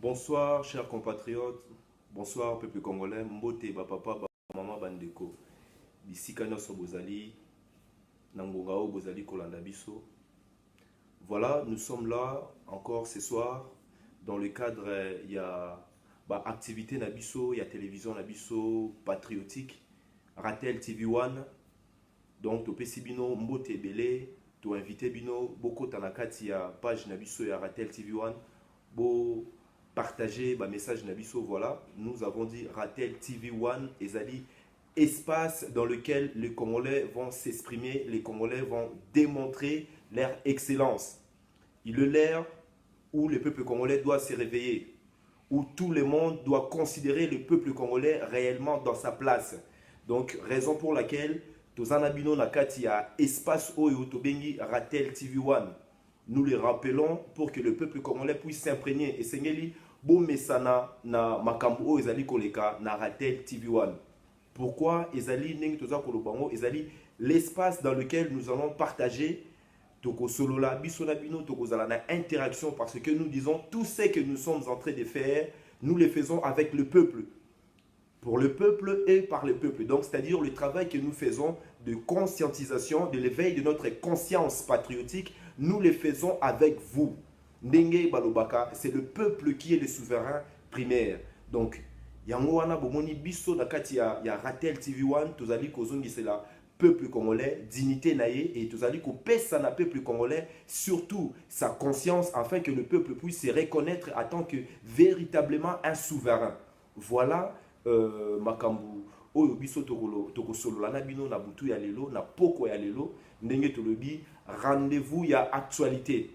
Bonsoir, chers compatriotes. Bonsoir, peuple congolais. Mbote, papa, maman, bandeko. Bisika nyonso bozali, nangongao bozali kolanda biso. Voilà, nous sommes là encore ce soir. Dans le cadre, il y a activité nabiso, il y a télévision nabiso patriotique, Ratel TV1. Donc, to pesi bino mbote belé, to invité bino, boko tanakati ya page nabiso ya Ratel TV1. Bo partager message nabiso, voilà. Nous avons dit Ratel TV1 ezali espace dans lequel les Congolais vont s'exprimer, les Congolais vont démontrer leur excellence. Il est l'ère où le peuple congolais doit se réveiller, où tout le monde doit considérer le peuple congolais réellement dans sa place. Donc, raison pour laquelle Tozanabino Nakati a espace Oyo Tobengi Ratel TV1. Nous les rappelons pour que le peuple congolais puisse s'imprégner. Et Sengeli, Bomesana na Makambo Ezali Koleka na Ratel TV1. Pourquoi Ezali Neng Toza Kolobango Ezali l'espace dans lequel nous allons partager Toko Solola, Bisonabino, Toko Zalana interaction, parce que nous disons tout ce que nous sommes en train de faire, nous le faisons avec le peuple. Pour le peuple et par le peuple. Donc, c'est-à-dire le travail que nous faisons de conscientisation, de l'éveil de notre conscience patriotique, nous le faisons avec vous. Ndenge Balobaka, c'est le peuple qui est le souverain primaire. Donc, yango wana bomoni biso nakati ya Ratel TV1, tozali kozongi c'est la peuple congolais, dignité naie, et tozali ko pesa na peuple congolais, surtout sa conscience, afin que le peuple puisse se reconnaître en tant que véritablement un souverain. Voilà makambu oyo biso toko solola na bino na butu ya lelo na poko ya lelo ndenge tolobi rendez-vous ya actualité.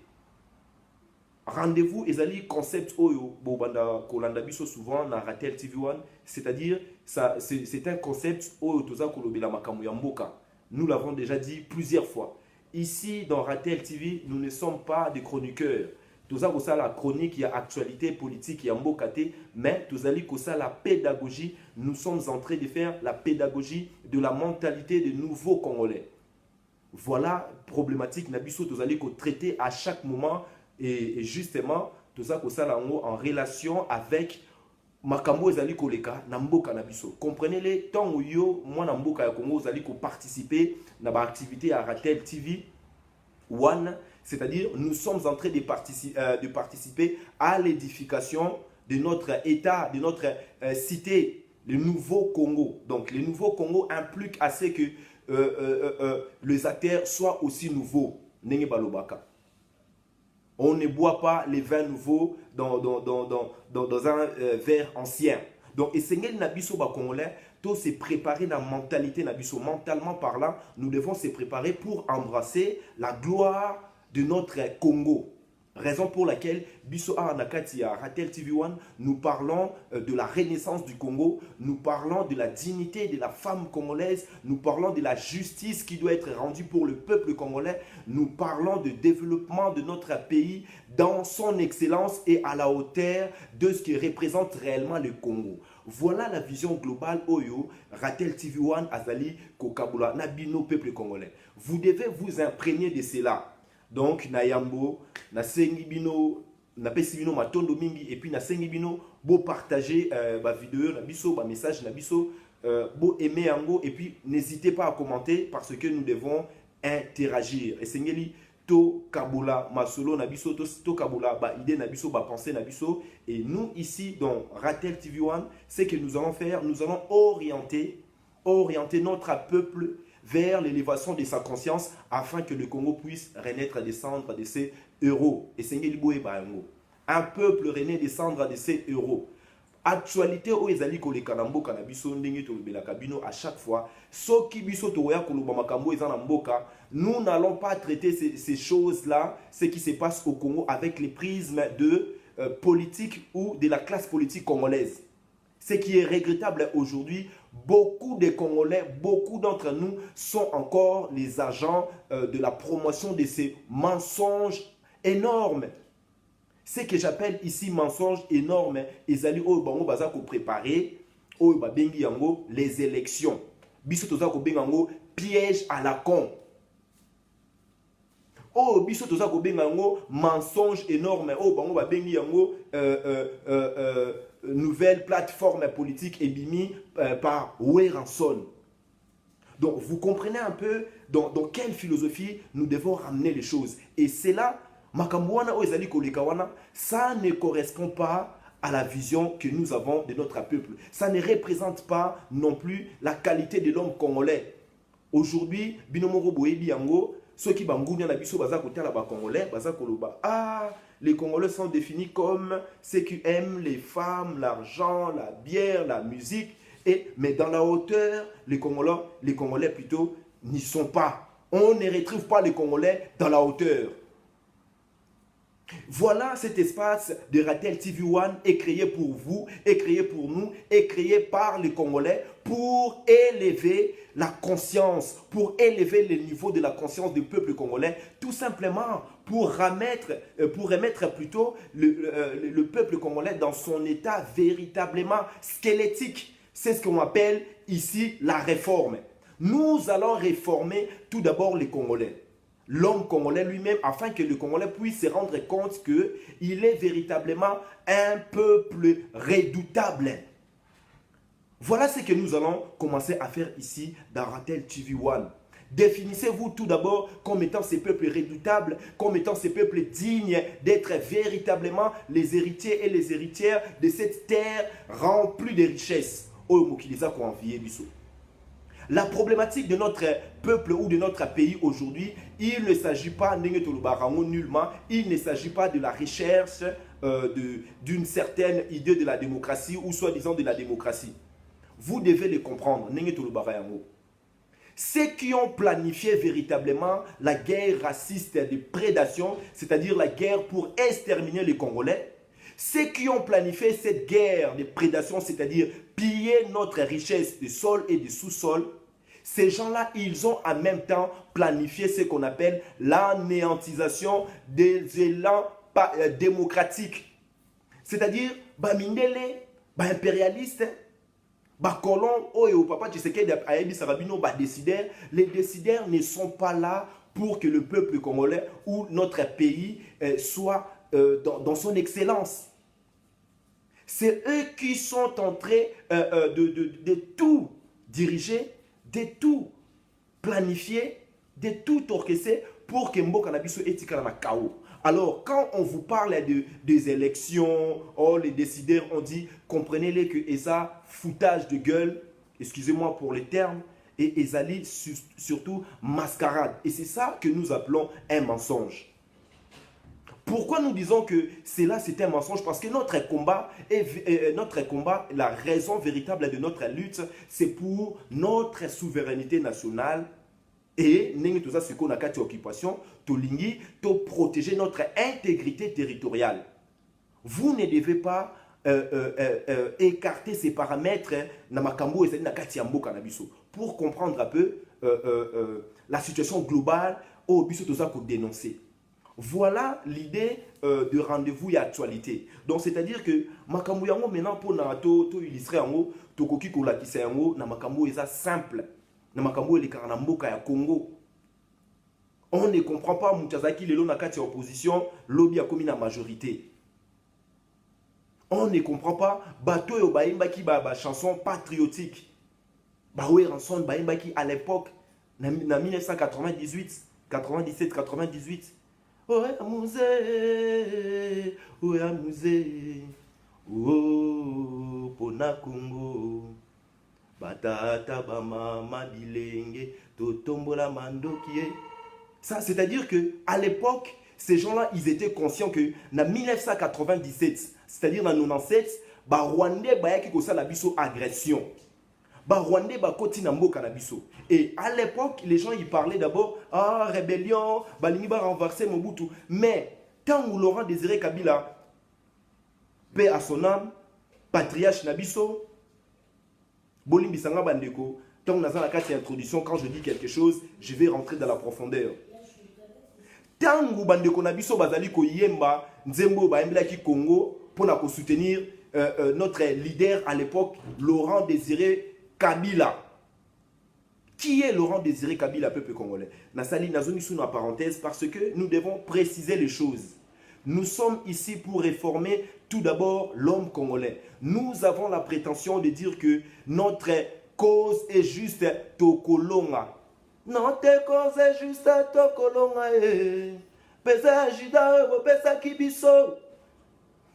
Rendez-vous ezali concept oyo bobanda kolanda biso souvent na Ratel TV1, c'est-à-dire ça c'est un concept oyo toza kolobela makambu ya mboka. Nous l'avons déjà dit plusieurs fois. Ici dans Ratel TV, nous ne sommes pas des chroniqueurs. Toza kosa la chronique, il y a actualité politique, il y a mbokate, mais tozali kosa la pédagogie. Nous sommes en train de faire la pédagogie de la mentalité des nouveaux Congolais. Voilà problématique nabiso tozali ko traiter à chaque moment et justement toza kosa la ngo en relation avec makambo ezali koleka na mboka nabiso. Comprenez-les, tant yo moi na mboka ya Congo ezali ko participer na ba activité à Ratel TV One, c'est-à-dire nous sommes en train de participer à l'édification de notre État, de notre cité, le nouveau Congo. Donc le nouveau Congo implique assez que les acteurs soient aussi nouveaux. Nenge Balobaka. On ne boit pas les vins nouveaux dans un verre ancien. Donc, essayer nabiso ba congolais, tout se préparer dans la mentalité nabiso. Mentalement parlant, nous devons se préparer pour embrasser la gloire de notre Congo. Raison pour laquelle biso a nakati à Ratel TV1, nous parlons de la renaissance du Congo, nous parlons de la dignité de la femme congolaise, nous parlons de la justice qui doit être rendue pour le peuple congolais, nous parlons de développement de notre pays dans son excellence et à la hauteur de ce qui représente réellement le Congo. Voilà la vision globale Oyo, Ratel TV1, Azali, Kokabula, Nabino, peuple congolais. Vous devez vous imprégner de cela. Donc, na yambo, na sengi bino, na pesi bino matondo mingi, et puis na sengi bino, bo partager ba vidéo, na biso, ba message, na biso, bo aimer yango, et puis n'hésitez pas à commenter parce que nous devons interagir. Et sengeli, to kabula, masolo, na biso, to kabula, ba idée, na biso, ba pensée, na biso. Et nous, ici, dans Ratel TV1, c'est que nous allons faire, nous allons orienter notre peuple vers l'élévation de sa conscience afin que le Congo puisse renaître, descendre de ses héros. Et un peuple renaît, descendre de ses héros. Actualité au ezali koleka na mboka na biso ndenge tolobelaka bino à chaque fois soki biso toya koloba makambo eza na mboka, nous n'allons pas traiter ces choses là, ce qui se passe au Congo avec les prismes de politique ou de la classe politique congolaise. Ce qui est regrettable aujourd'hui, beaucoup de Congolais, beaucoup d'entre nous sont encore les agents de la promotion de ces mensonges énormes. Ce que j'appelle ici mensonges énormes, ezali oyo bango baza ko préparer, oyo babengi yango les élections. Biso toza ko benga yango piège à la con. Oh, biso toza ko benga yango mensonge énorme. Oh, bango ba bengi yango nouvelle plateforme politique ebimi par Weranson. Donc, vous comprenez un peu dans quelle philosophie nous devons ramener les choses. Et c'est là, Makambouana ou Ezali Kolekawana, ça ne correspond pas à la vision que nous avons de notre peuple. Ça ne représente pas non plus la qualité de l'homme congolais. Aujourd'hui, Binomoro Boebi Yango, ceux qui bangounia na biso baza kotia la ba congolais, baza koloba. Ah, les Congolais sont définis comme ceux qui aiment les femmes, l'argent, la bière, la musique. Mais dans la hauteur, les Congolais plutôt n'y sont pas. On ne retrouve pas les Congolais dans la hauteur. Voilà cet espace de Ratel TV One est créé pour vous, est créé pour nous, est créé par les Congolais pour élever la conscience, pour élever le niveau de la conscience du peuple congolais, tout simplement pour remettre plutôt le peuple congolais dans son état véritablement squelettique. C'est ce qu'on appelle ici la réforme. Nous allons réformer tout d'abord les Congolais. L'homme congolais lui-même, afin que le Congolais puisse se rendre compte qu'il est véritablement un peuple redoutable. Voilà ce que nous allons commencer à faire ici dans Ratel TV One. Définissez-vous tout d'abord comme étant ces peuples redoutables, comme étant ces peuples dignes d'être véritablement les héritiers et les héritières de cette terre remplie de richesses. La problématique de notre peuple ou de notre pays aujourd'hui, il ne s'agit pas nullement, il ne s'agit pas de la recherche d'une certaine idée de la démocratie ou soi-disant de la démocratie. Vous devez le comprendre. Ceux qui ont planifié véritablement la guerre raciste de prédation, c'est-à-dire la guerre pour exterminer les Congolais, ceux qui ont planifié cette guerre de prédation, c'est-à-dire piller notre richesse de sol et de sous-sol, ces gens-là, ils ont en même temps planifié ce qu'on appelle l'anéantisation des élans démocratiques. C'est-à-dire, Mindele, impérialiste, colon, oyo, papa, tu sais qu'il les décideurs ne sont pas là pour que le peuple congolais ou notre pays soit dans son excellence. C'est eux qui sont en train de tout diriger, de tout planifier, de tout orchestrer pour que Mboka Nabiso etika na chaos. Alors, quand on vous parle des élections, oh, les décideurs ont dit, comprenez-les que ça, foutage de gueule, excusez-moi pour les termes, et ezali surtout mascarade. Et c'est ça que nous appelons un mensonge. Pourquoi nous disons que cela c'est un mensonge? Parce que notre combat, la raison véritable de notre lutte, c'est pour notre souveraineté nationale et tout ça, ce qu'on a quatre occupations, protéger notre intégrité territoriale. Vous ne devez pas écarter ces paramètres pour comprendre un peu la situation globale au biso toza ko dénoncer. Voilà l'idée de rendez-vous et actualité. Donc, c'est-à-dire que makambo yango maintenant pour to illustrer yango to koki ko lakisa yango na makambo eza simple. Na makambo ele kana mboka ya Congo. On ne comprend pas Moutazaki lelo na kati ya opposition, lobby a komi na majorité. On ne comprend pas bato yo baimbaki ba chanson patriotique. Ba Weranson baimbaki à l'époque na 1998, 97, 98. Oh, musée, oh, pona Congo, batata bamama bilenge, totombola mandokie. Ça, c'est-à-dire que à l'époque, ces gens-là, ils étaient conscients que en 1997, c'est-à-dire en 97, bah Rwandais bah yaki kosa la biso agression. Bah Rwandais bah koti na mboka na biso. Et à l'époque, les gens ils parlaient d'abord rébellion, balingi ba renverser Mobutu. Mais tant où Laurent Désiré Kabila, paix à son âme, patriarche na biso, bolimbi sanga bandeko, tant dans la carte d'introduction, quand je dis quelque chose, je vais rentrer dans la profondeur. Tant où bandeko na biso bazali ko yemba nzembo ba ki Congo pour la soutenir notre leader à l'époque, Laurent Désiré Kabila. Qui est Laurent Désiré Kabila, peuple congolais? Nasali Nazoni sous la parenthèse parce que nous devons préciser les choses. Nous sommes ici pour réformer tout d'abord l'homme congolais. Nous avons la prétention de dire que notre cause est juste Tokolonga. Notre cause est juste Tokolonga.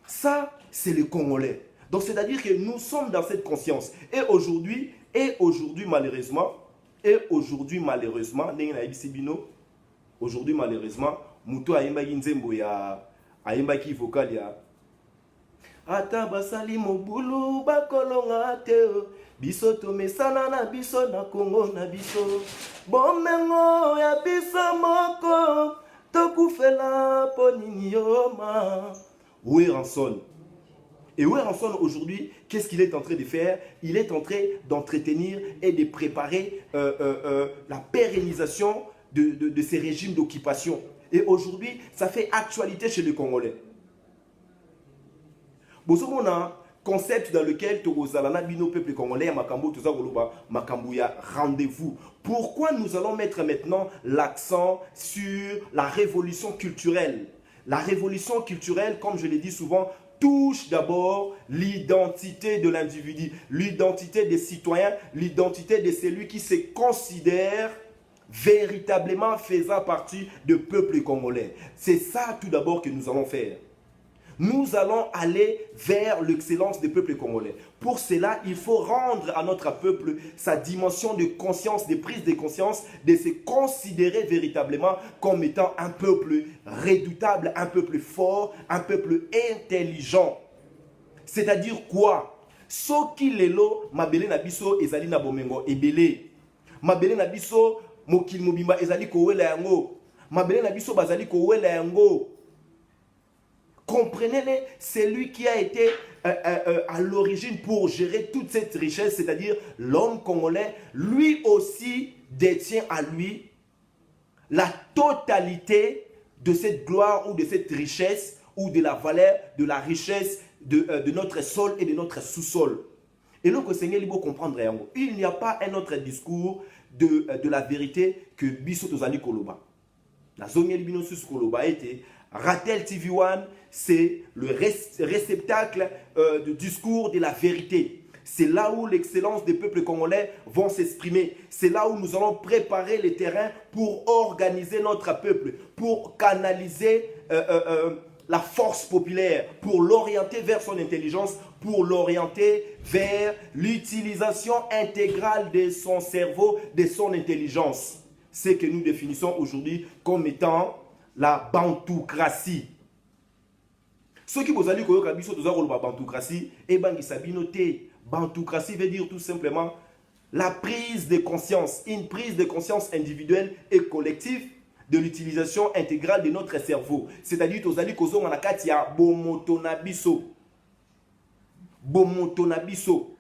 Ça, c'est le Congolais. Donc, c'est-à-dire que nous sommes dans cette conscience. Et aujourd'hui, malheureusement, Moutou Aïmbaki Nzembo ya Aïmbaki vocal ya Ata basali mobulu bakolonga te biso tomesana na biso na Congo na biso bomengo ya biso moko tokufela ponini yoma. Weranson. Et Weranson aujourd'hui, qu'est-ce qu'il est en train de faire? Il est en train d'entretenir et de préparer la pérennisation de ces régimes d'occupation. Et aujourd'hui, ça fait actualité chez les Congolais. Bon, on a un concept dans lequel Togozalana Bino peuple congolais, Makambo, tout ça, Makambouya, rendez-vous. Pourquoi nous allons mettre maintenant l'accent sur la révolution culturelle? La révolution culturelle, comme je l'ai dit souvent, touche d'abord l'identité de l'individu, l'identité des citoyens, l'identité de celui qui se considère véritablement faisant partie du peuple congolais. C'est ça tout d'abord que nous allons faire. Nous allons aller vers l'excellence du peuple congolais. Pour cela, il faut rendre à notre peuple sa dimension de conscience, de prise de conscience, de se considérer véritablement comme étant un peuple redoutable, un peuple fort, un peuple intelligent. C'est-à-dire quoi? Soki lelo mabele na biso ezali na bomengo ebele. Mabele na biso mokili mobimba ezali kowela yango. Mabele na biso bazali kowela yango. Comprenez-le, c'est lui qui a été à l'origine pour gérer toute cette richesse, c'est-à-dire l'homme congolais, lui aussi détient à lui la totalité de cette gloire ou de cette richesse ou de la valeur, de la richesse de notre sol et de notre sous-sol. Et donc, le Seigneur, il faut comprendre, il n'y a pas un autre discours de la vérité que Biso Tozali Koloba. La zone Binosus Koloba était Ratel TV1, c'est le réceptacle du discours de la vérité. C'est là où l'excellence des peuples congolais vont s'exprimer. C'est là où nous allons préparer les terrains pour organiser notre peuple, pour canaliser la force populaire, pour l'orienter vers son intelligence, pour l'orienter vers l'utilisation intégrale de son cerveau, de son intelligence. Ce que nous définissons aujourd'hui comme étant la bantoukratie. Ceux qui vous allez koyoka biso toza koloba bantoukratie et bangisa bino te. Bantoukratie veut dire tout simplement la prise de conscience, une prise de conscience individuelle et collective de l'utilisation intégrale de notre cerveau. C'est-à-dire tozali kozonga na kati ya bomoto na biso. Bomoto na biso.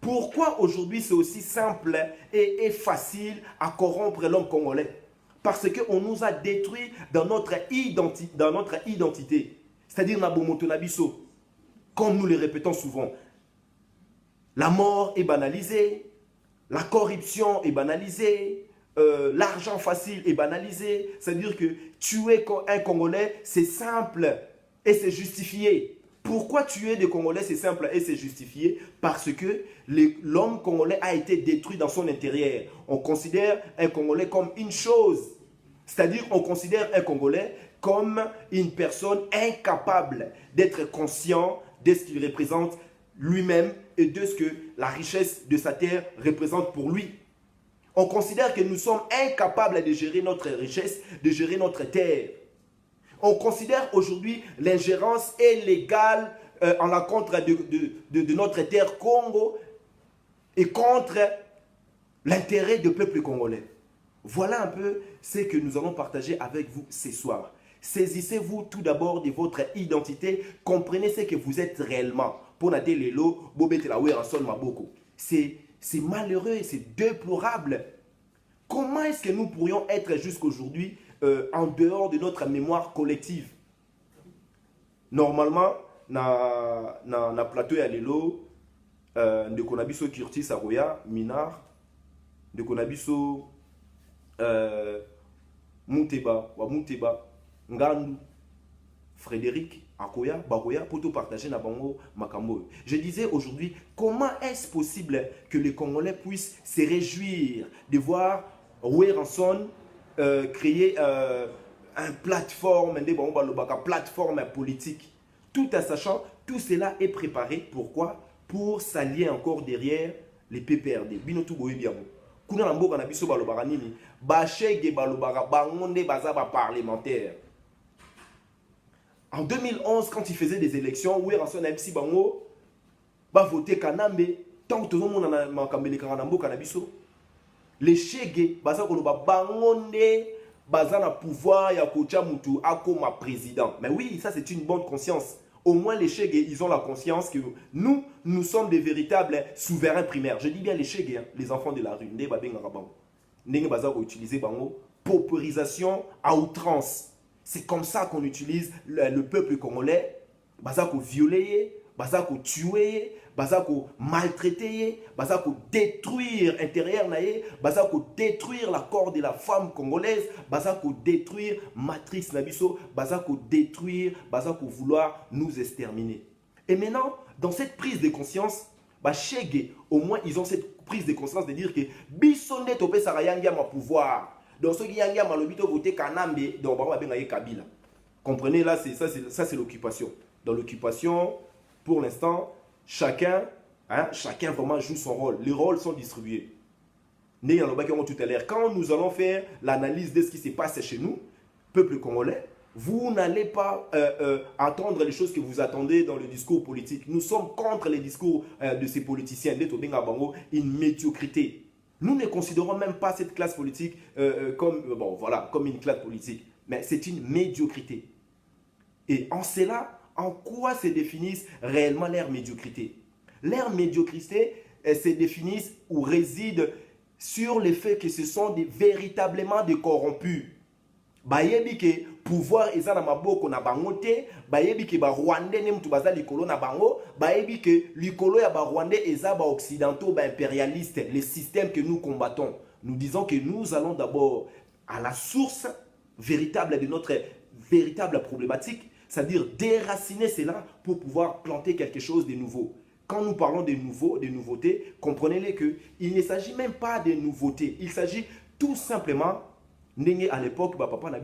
Pourquoi aujourd'hui c'est aussi simple et facile à corrompre l'homme congolais? Parce qu'on nous a détruits dans notre identité. C'est-à-dire Nabomoto Nabiso. Comme nous le répétons souvent. La mort est banalisée. La corruption est banalisée. L'argent facile est banalisé. C'est-à-dire que tuer un Congolais, c'est simple et c'est justifié. Pourquoi tuer des Congolais, c'est simple et c'est justifié? Parce que l'homme congolais a été détruit dans son intérieur. On considère un Congolais comme une chose. C'est-à-dire on considère un Congolais comme une personne incapable d'être conscient de ce qu'il représente lui-même et de ce que la richesse de sa terre représente pour lui. On considère que nous sommes incapables de gérer notre richesse, de gérer notre terre. On considère aujourd'hui l'ingérence illégale en la contre de notre terre Congo et contre l'intérêt du peuple congolais. Voilà un peu ce que nous allons partager avec vous ce soir. Saisissez-vous tout d'abord de votre identité, comprenez ce que vous êtes réellement. C'est malheureux et c'est déplorable. Comment est-ce que nous pourrions être jusqu'aujourd'hui en dehors de notre mémoire collective? Normalement, na plateau ya lelo de Konabiso Curtis Aroya, Minar, de Konabiso, Muteba, Ngandu, Frédéric, Akoya, Bagoya, pour tout partager na bango makambo. Je disais aujourd'hui, comment est-ce possible que les Congolais puissent se réjouir de voir Weranson créer une plateforme politique, tout en sachant, tout cela est préparé, pourquoi? Pour s'allier encore derrière les PPRD. Binotou boye bien. Kuna na mboka na biso balobaka nini? Bachege balobaka bangonde baza ba parlementaire. En 2011, quand il faisait des élections, Weranson MC bango ba voter Kanambe, tant que tout le monde na makambele kana mboka na biso. Les chege baza koloba bangonde baza na pouvoir ya kocha mutu akoma président. Mais oui, ça c'est une bonne conscience. Au moins les Chege, ils ont la conscience que nous sommes des véritables souverains primaires. Je dis bien les Chege, hein, les enfants de la rue. Pauperisation à outrance. C'est comme ça qu'on utilise le peuple congolais. Bazako violer, bazako tuer, bazako maltraiter, bazako détruire l'intérieur, bazako détruire la corps de la femme congolaise, bazako détruire matrice nabiso, bazako détruire, bazako vouloir nous exterminer. Et maintenant, dans cette prise de conscience, Chege, au moins ils ont cette prise de conscience de dire que bisonde topé sarayangia ma pouvoir. Donc ceux qui yangia malobito voter Kanambe, donc baba bengaye Kabila. Comprenez là, ça c'est l'occupation. Dans l'occupation, pour l'instant, chacun vraiment joue son rôle. Les rôles sont distribués. Tout à l'heure, quand nous allons faire l'analyse de ce qui se passe chez nous, peuple congolais, vous n'allez pas entendre les choses que vous attendez dans le discours politique. Nous sommes contre les discours de ces politiciens. Une médiocrité. Nous ne considérons même pas cette classe politique comme une classe politique. Mais c'est une médiocrité. Et en cela, en quoi se définissent réellement leur médiocrité? Leur médiocrité se définissent ou résident sur le fait que ce sont véritablement des corrompus. Bayebi ke pouvoir eza na maboko na bango te, bayebi ke ba Rwandais ne mutu baza likolo na bango, bayebi ke likolo ya ba Rwandais eza ba occidentaux, ba impérialistes, les systèmes que nous combattons. Nous disons que nous allons d'abord à la source véritable de notre véritable problématique, c'est-à-dire déraciner cela pour pouvoir planter quelque chose de nouveau. Quand nous parlons de nouveautés, comprenez-les qu'il ne s'agit même pas de nouveautés, il s'agit tout simplement à l'époque, papa n'a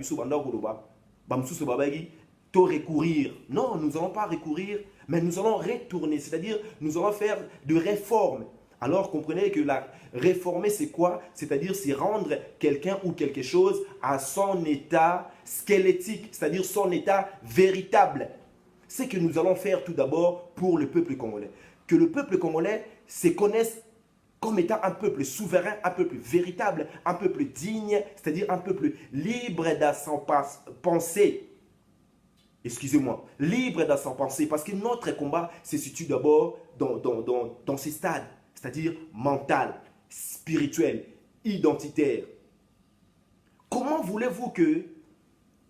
recourir. Non, nous n'allons pas recourir, mais nous allons retourner, c'est-à-dire nous allons faire de réformes. Alors comprenez que la réformer c'est quoi? C'est-à-dire c'est rendre quelqu'un ou quelque chose à son état squelettique, c'est-à-dire son état véritable. C'est que nous allons faire tout d'abord pour le peuple congolais. Que le peuple congolais se connaisse comme étant un peuple souverain, un peuple véritable, un peuple digne, c'est-à-dire un peuple libre dans son pensée. Excusez-moi, libre dans son pensée, parce que notre combat se situe d'abord dans ces stades, c'est-à-dire mental, spirituel, identitaire. Comment voulez-vous que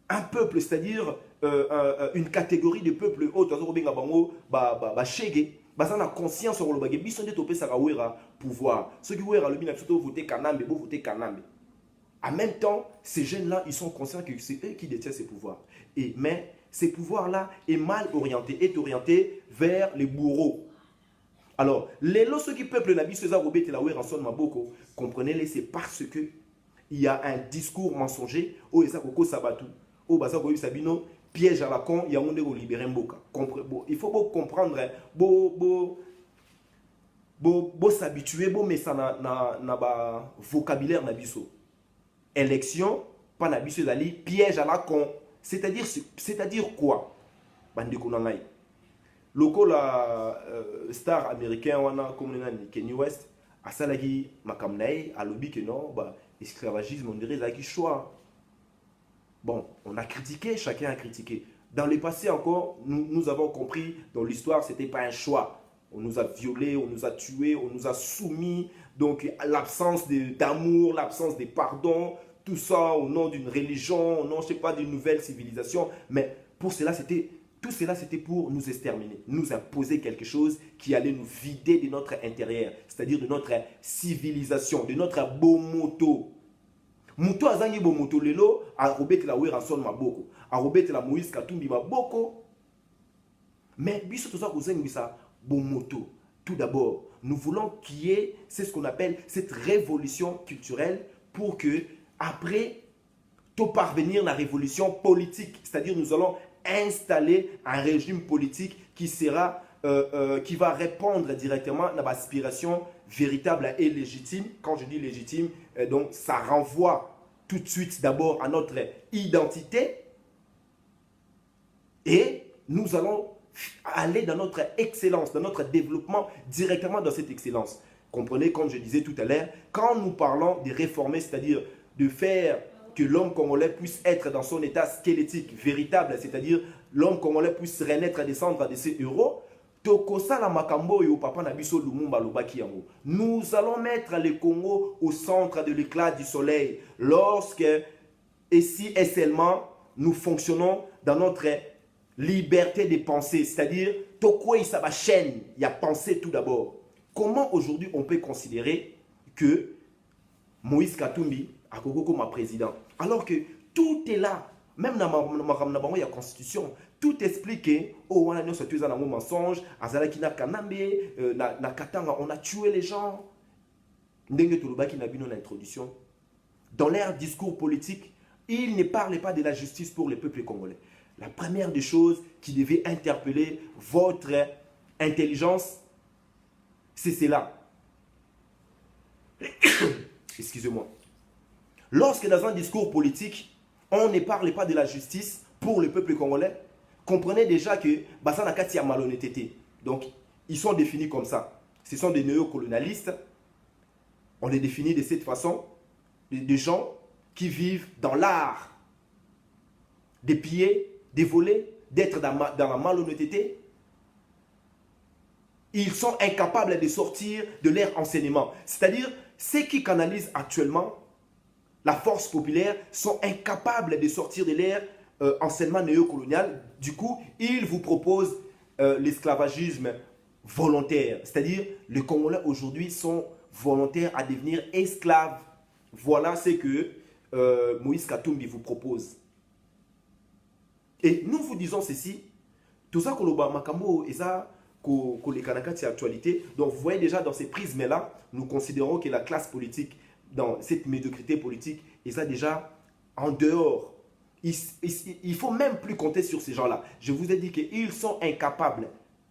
un peuple, c'est-à-dire une catégorie de peuple, Chege, on a conscience sur le bagage, ils sont des topés ça pouvoir. Ceux qui ouera le bien plutôt voter Kanambe, beau voter Kanambe. En même temps, ces jeunes-là, ils sont conscients que c'est eux qui détiennent ces pouvoirs. Mais ces pouvoirs-là est mal orienté, est orienté vers les bourreaux. Alors, les lots ceux qui peuplent la vie, ceux qui la ouera en maboko, comprenez-les, c'est parce que il y a un discours mensonger, au Esakoko Sabatou, au Basako Sabino. Piège à la con, il y a un dégo libéré mboka. Il faut comprendre, s'habituer, mais ça na ba vocabulaire na biso. Élection, pas na biso dali, piège à la con. C'est-à-dire quoi? Bandeko nangai. Loko la star américain wana comme le Kanye West, a salagi makamnae, a lobby que non, esclavagisme on dirait la qui choix. Bon, on a critiqué, chacun a critiqué. Dans le passé encore, nous avons compris, dans l'histoire, ce n'était pas un choix. On nous a violés, on nous a tués, on nous a soumis. Donc, l'absence d'amour, l'absence de pardon, tout ça au nom d'une religion, au nom, je ne sais pas, d'une nouvelle civilisation. Mais pour cela, c'était Tout cela, c'était pour nous exterminer, nous imposer quelque chose qui allait nous vider de notre intérieur, c'est-à-dire de notre civilisation, de notre bomoto. Muto azangi bomoto lelo, arobetela Weranson maboko, arobetela Moïse Katumbi maboko. Mais biso toza kozangisa bomoto. Tout d'abord, nous voulons qu'il y ait, c'est ce qu'on appelle cette révolution culturelle pour que, après, tout parvenir à la révolution politique, c'est-à-dire nous allons installer un régime politique qui sera, qui va répondre directement à l'aspiration véritable et légitime. Quand je dis légitime, donc ça renvoie tout de suite d'abord à notre identité et nous allons aller dans notre excellence, dans notre développement directement dans cette excellence. Comprenez, comme je disais tout à l'heure, quand nous parlons de réformer, c'est-à-dire de faire que l'homme congolais puisse être dans son état squelettique véritable, c'est-à-dire l'homme congolais puisse renaître et descendre de ses héros, nous allons mettre le Congo au centre de l'éclat du soleil lorsque, et si et seulement, nous fonctionnons dans notre liberté de penser, c'est-à-dire, Tokwe Isaba chaîne, il y a pensé tout d'abord. Comment aujourd'hui on peut considérer que Moïse Katumbi a comme président, alors que tout est là, même dans la constitution, tout explique que oh, on a un mensonge, na Kanambe, na Katanga, on a tué les gens. Ndenge Touloubaki n'a vu dans l'introduction. Dans leur discours politique, ils ne parlaient pas de la justice pour le peuple congolais. La première des choses qui devait interpeller votre intelligence, c'est cela. Excusez-moi. Lorsque dans un discours politique, on ne parle pas de la justice pour le peuple congolais, comprenez déjà que Basana Kati a malhonnêteté. Donc, ils sont définis comme ça. Ce sont des néocolonialistes. On les définit de cette façon. Des gens qui vivent dans l'art de piller, de voler, d'être dans la malhonnêteté. Ils sont incapables de sortir de leur enseignement. C'est-à-dire, ceux qui canalisent actuellement la force populaire sont incapables de sortir de leur enseignement néocolonial. Du coup, ils vous proposent l'esclavagisme volontaire. C'est-à-dire, les Congolais aujourd'hui sont volontaires à devenir esclaves. Voilà ce que Moïse Katumbi vous propose. Et nous vous disons ceci, tout ça, Makambo, et ça, actualité. Donc, vous voyez déjà dans ces prismes-là, nous considérons que la classe politique, dans cette médiocrité politique, et ça déjà en dehors. Il ne faut même plus compter sur ces gens-là. Je vous ai dit qu'ils sont incapables.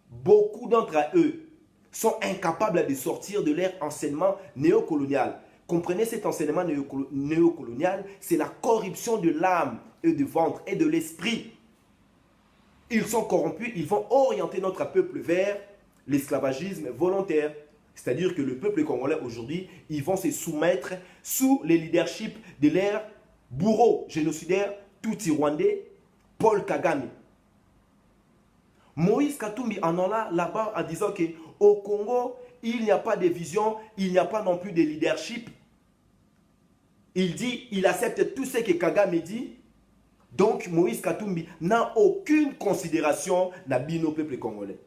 Beaucoup d'entre eux sont incapables de sortir de leur enseignement néocolonial. Comprenez cet enseignement néocolonial, c'est la corruption de l'âme et du ventre et de l'esprit. Ils sont corrompus, ils vont orienter notre peuple vers l'esclavagisme volontaire. C'est-à-dire que le peuple congolais aujourd'hui, ils vont se soumettre sous le leadership de leur bourreau génocidaire, Tutsi rwandais, Paul Kagame. Moïse Katumbi en allant là-bas en disant qu'au Congo, il n'y a pas de vision, il n'y a pas non plus de leadership. Il dit, il accepte tout ce que Kagame dit. Donc Moïse Katumbi n'a aucune considération n'a bino peuple congolais.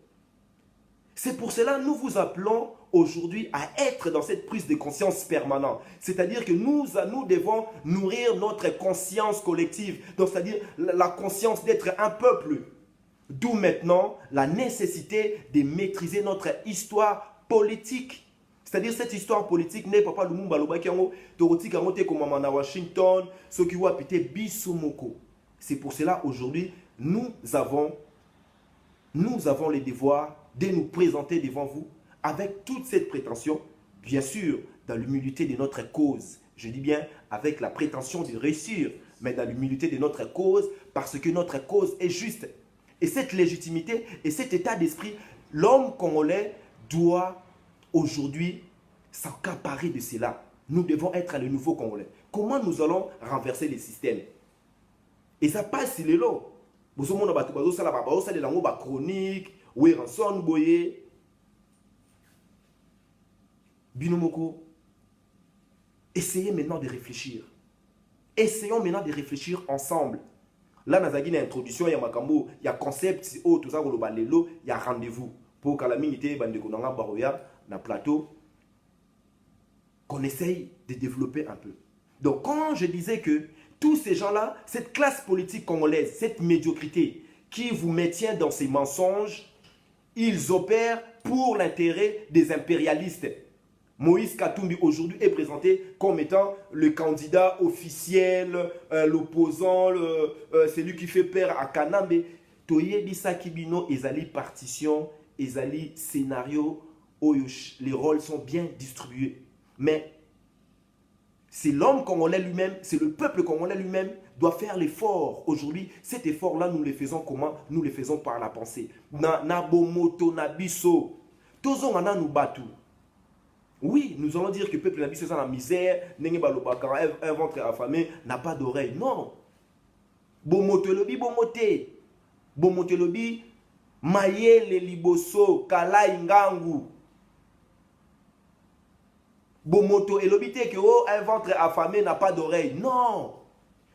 C'est pour cela que nous vous appelons aujourd'hui à être dans cette prise de conscience permanente. C'est-à-dire que nous devons nourrir notre conscience collective. Donc c'est-à-dire la conscience d'être un peuple. D'où maintenant la nécessité de maîtriser notre histoire politique. C'est-à-dire cette histoire politique n'est pas Lumumba Lobakiango, Dorothy Kamote comme à Washington, ce qui va péter Bisumoko. C'est pour cela aujourd'hui, nous avons le devoir de nous présenter devant vous avec toute cette prétention, bien sûr, dans l'humilité de notre cause. Je dis bien avec la prétention de réussir, mais dans l'humilité de notre cause, parce que notre cause est juste. Et cette légitimité et cet état d'esprit, l'homme congolais doit aujourd'hui s'accaparer de cela. Nous devons être le nouveau Congolais. Comment nous allons renverser les systèmes? Et ça passe sur les lots. Vous avez des chroniques, Weranson Boye, Binomoko. Essayez maintenant de réfléchir. Essayons maintenant de réfléchir ensemble. Là, dans une introduction, il y a makambo, il y a concept, oh, tout ça, il y a rendez-vous. Pour que la minute, bandeko nanga baroya, na plateau, qu'on essaye de développer un peu. Donc, quand je disais que tous ces gens-là, cette classe politique congolaise, cette médiocrité qui vous maintient dans ces mensonges, ils opèrent pour l'intérêt des impérialistes. Moïse Katumbi aujourd'hui est présenté comme étant le candidat officiel, l'opposant, celui qui fait peur à Kanambe. Toyebi Sakibino, ezali partition, ezali scénario, les rôles sont bien distribués. Mais c'est l'homme congolais lui-même, c'est le peuple congolais lui-même doit faire l'effort. Aujourd'hui, cet effort-là, nous le faisons comment? Nous le faisons par la pensée. Na bomoto na biso. Tozo ngana nous batu. Oui, nous allons dire que le peuple nabiso est dans la misère, un ventre affamé n'a pas d'oreille. Non. Bomoto lobi bomote. Bomoto lobi mayele liboso kala ingangu. Bomoto et l'obité que oh, un ventre affamé n'a pas d'oreille. Non.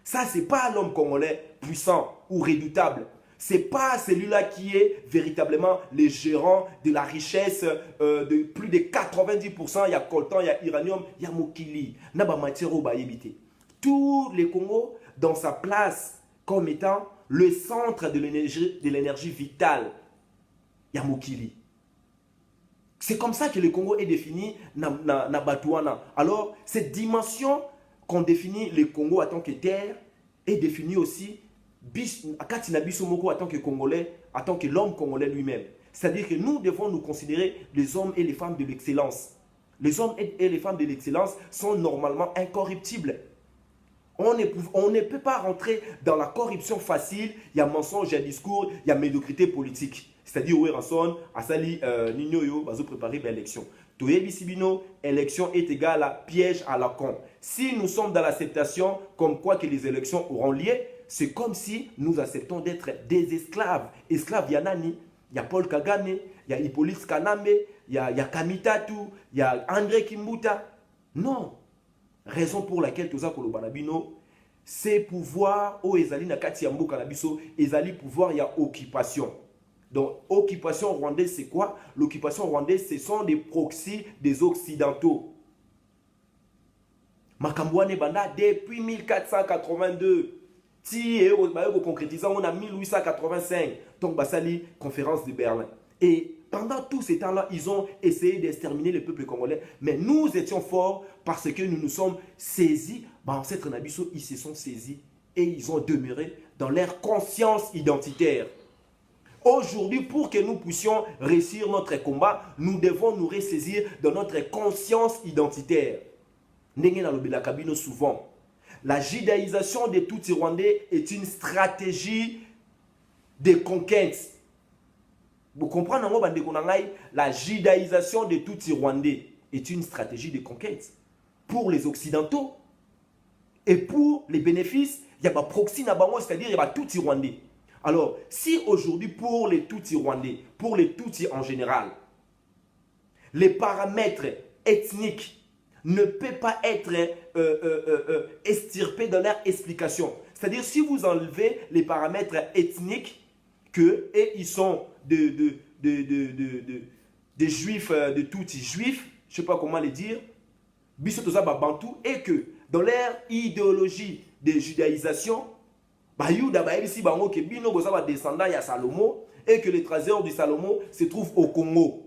Ça, c'est pas l'homme congolais puissant ou redoutable. C'est pas celui-là qui est véritablement le gérant de la richesse de plus de 90%. Il y a coltan, il y a uranium, il y a mokili. Naba matière au éviter. Tout le Congo dans sa place comme étant le centre de l'énergie vitale. Il y a mokili. C'est comme ça que le Congo est défini na Batouana. Alors, cette dimension qu'on définit le Congo en tant que terre est définie aussi Katina Bisomoko en tant que Congolais, en tant que l'homme congolais lui-même. C'est-à-dire que nous devons nous considérer les hommes et les femmes de l'excellence. Les hommes et les femmes de l'excellence sont normalement incorruptibles. On ne peut pas rentrer dans la corruption facile. Il y a mensonge, il y a discours, il y a médiocrité politique. C'est-à-dire, où Ranson, Asali, Ninoyo, va se préparer pour l'élection. Toyebi Sibino, élection est égale à piège à la con. Si nous sommes dans l'acceptation, comme quoi que les élections auront lieu, c'est comme si nous acceptons d'être des esclaves. Esclaves, il y a Nani, il y a Paul Kagame, il y a Hippolyte Kanambe, il y a Kamitatu, il y a André Kimbuta. Non. Raison pour laquelle Toza Kolobanabino, c'est pouvoir, oh Ezali Nakati Yambo Kanabiso, Ezali pouvoir, il y a occupation. Donc, occupation rwandaise, c'est quoi? L'occupation rwandaise, ce sont des proxys des Occidentaux. Makambouane Banda, depuis 1482, concrétisant, on a 1885, donc Bassali, conférence de Berlin. Et pendant tout ce temps-là, ils ont essayé d'exterminer le peuple congolais. Mais nous étions forts parce que nous nous sommes saisis. Ancêtres Nabiso, ils se sont saisis et ils ont demeuré dans leur conscience identitaire. Aujourd'hui, pour que nous puissions réussir notre combat, nous devons nous ressaisir dans notre conscience identitaire. Souvent, la judaïsation des Tutsi-Rwandais est une stratégie de conquête. Vous comprenez, la judaïsation des Tutsi-Rwandais est une stratégie de conquête. Pour les Occidentaux et pour les bénéfices, il y a un proxy, c'est-à-dire il y a Tutsi-Rwandais. Alors, si aujourd'hui, pour les Tutsi-Rwandais, pour les Tutsis en général, les paramètres ethniques ne peuvent pas être extirpés dans leur explication. C'est-à-dire, si vous enlevez les paramètres ethniques, et ils sont des juifs, de Tutsis juifs, je ne sais pas comment les dire, Bissotoza Bantou, et que dans leur idéologie de judaïsation, descendant il y a Salomo et que les trésors du Salomo se trouvent au Congo.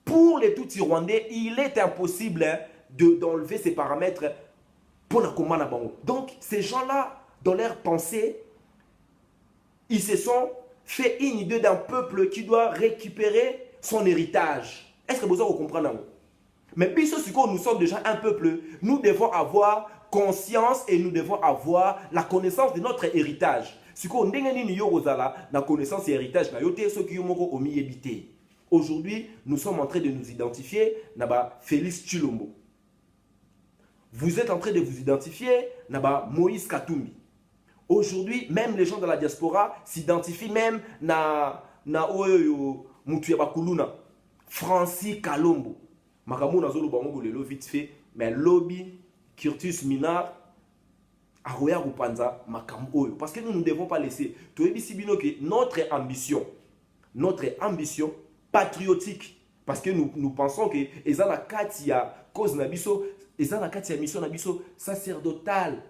Pour les Tutsis rwandais, il est impossible d'enlever ces paramètres pour la commande. Donc, ces gens-là, dans leur pensée, ils se sont fait une idée d'un peuple qui doit récupérer son héritage. Est-ce que vous comprenez? Mais puisque nous sommes déjà un peuple, nous devons avoir conscience et nous devons avoir la connaissance de notre héritage. La connaissance et héritage, aujourd'hui, nous sommes en train de nous identifier, Félix Tshilombo. Vous êtes en train de vous identifier, Moïse Katumbi. Aujourd'hui, même les gens de la diaspora s'identifient même Francis Kalombo. Makamou na zolo bango lelo vite fait, mais lobby Curtis Minard aroya kupanza makambo oyo parce que nous ne devons pas laisser toyebisi bino que notre ambition patriotique parce que nous pensons que eza na kati ya cause na biso eza na kati ya mission na biso sacerdotale.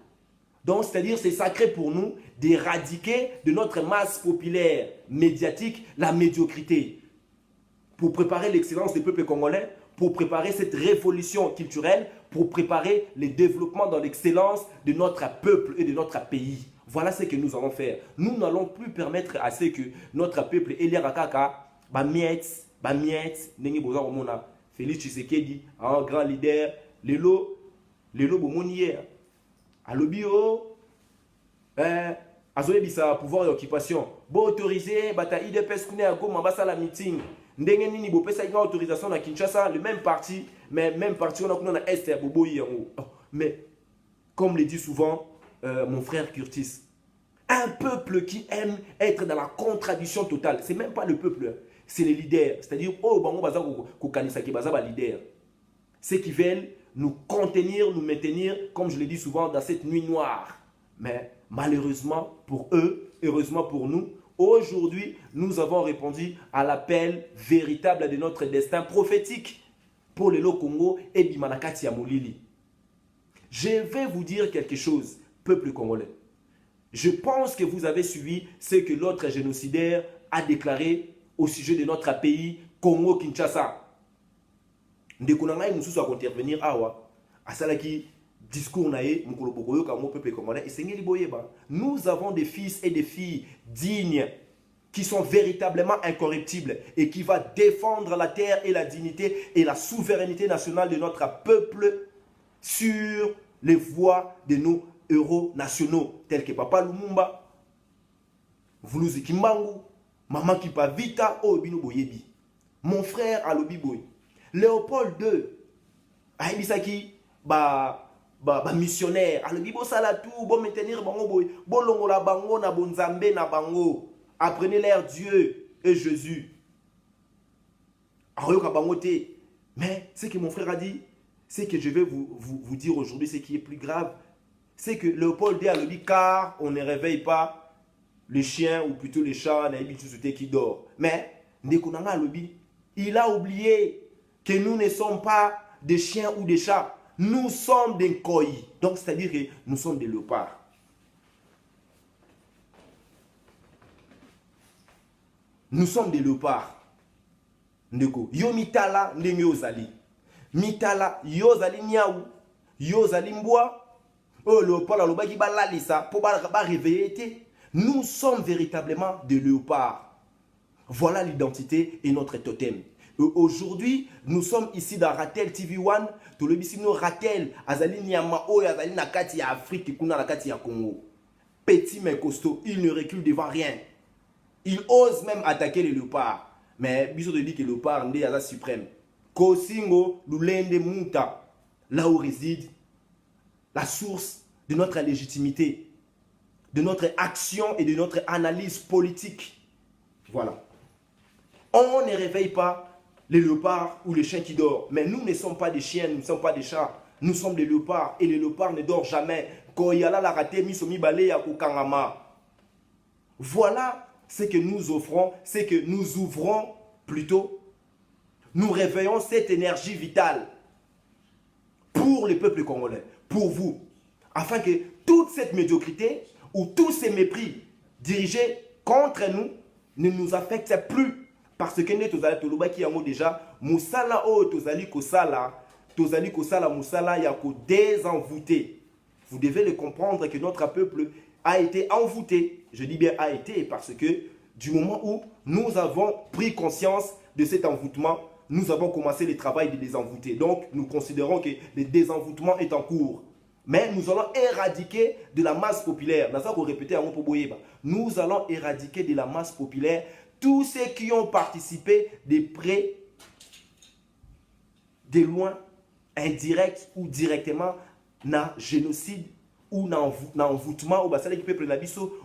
Donc, c'est-à-dire, c'est sacré pour nous d'éradiquer de notre masse populaire médiatique la médiocrité. Pour préparer l'excellence du peuple congolais, pour préparer cette révolution culturelle, pour préparer le développement dans l'excellence de notre peuple et de notre pays. Voilà ce que nous allons faire. Nous n'allons plus permettre à ce que notre peuple ait l'air à kaka, nengi boza komona Félix Tshisekedi, un grand leader, lelo bomoni hier. Alobi o azoyebisa pouvoir d'occupation bo autorisé bata IDPS kune ya Goma basala meeting ndenge nini bopesa ina autorisation na Kinshasa le même parti on a kuna na est ya boboyi yango. Mais comme le dit souvent mon frère Curtis, un peuple qui aime être dans la contradiction totale, c'est même pas le peuple, c'est les leaders, c'est-à-dire oh bango baza ko kanisa ki baza ba leader, ceux qui veulent nous contenir, nous maintenir, comme je le dis souvent, dans cette nuit noire. Mais malheureusement pour eux, heureusement pour nous, aujourd'hui, nous avons répondu à l'appel véritable de notre destin prophétique pour le Congo et Bimanakati ya Molili. Je vais vous dire quelque chose, peuple congolais. Je pense que vous avez suivi ce que l'autre génocidaire a déclaré au sujet de notre pays, Congo-Kinshasa. Ndeko na ngai mususu akontervenir awa asalaki discours nae mukolo bokoyo ka mo peuple congolais esengeli boyeba. Nous avons des fils et des filles dignes qui sont véritablement incorruptibles et qui va défendre la terre et la dignité et la souveraineté nationale de notre peuple sur les voies de nos héros nationaux tels que Papa Lumumba, Vuluzi Kimbangu, Maman Kipavita, Obino Boyebi. Mon frère alobi boy. Léopold II, aïbisaki, missionnaire, alobi bo salatou, bo maintenir bango boy, bo longola bango na bonzambe na bango, apprenez leur Dieu et Jésus. Aroyoka bango te. Mais ce que mon frère a dit, c'est que je vais vous dire aujourd'hui, ce qui est plus grave, c'est que Léopold II alobi car on ne réveille pas le chien ou plutôt le chat qui dort. Mais Ndekunanga alobi, il a oublié que nous ne sommes pas des chiens ou des chats. Nous sommes des koi. Donc, c'est-à-dire que nous sommes des léopards. Nous sommes des léopards. Ndeko. Yo mitala ndenge ozali. Mitala yozali niaou. Yozali mboa. Oh, léopard alobaki balalisa pour ba réveiller. Nous sommes véritablement des léopards. Voilà l'identité et notre totem. Aujourd'hui, nous sommes ici dans Ratel TV1. Tout le bisino Ratel, Azali Niamao, Azali Nakati ya Afrique, Kuna Nakati ya Congo. Petit mais costaud, il ne recule devant rien. Il ose même attaquer les léopards. Mais Bissot te dit que le léopard n'est pas suprême. Kosingo, Lulende Muta, là où réside la source de notre légitimité, de notre action et de notre analyse politique. Voilà. On ne réveille pas les léopards ou les chiens qui dorment. Mais nous ne sommes pas des chiens, nous ne sommes pas des chats. Nous sommes des léopards et les léopards ne dorment jamais. Voilà ce que nous offrons, c'est que nous ouvrons plutôt. Nous réveillons cette énergie vitale pour le peuple congolais, pour vous. Afin que toute cette médiocrité ou tous ces mépris dirigés contre nous ne nous affectent plus. Parce que nous avons déjà Moussala o tozali kosala Moussala yako désenvoûté. Vous devez le comprendre que notre peuple a été envoûté. Je dis bien a été parce que du moment où nous avons pris conscience de cet envoûtement, nous avons commencé le travail de désenvoûter. Donc nous considérons que le désenvoûtement est en cours. Mais nous allons éradiquer de la masse populaire. Nous allons éradiquer de la masse populaire tous ceux qui ont participé de près, de loin, indirect ou directement, dans génocide ou dans envoûtement ou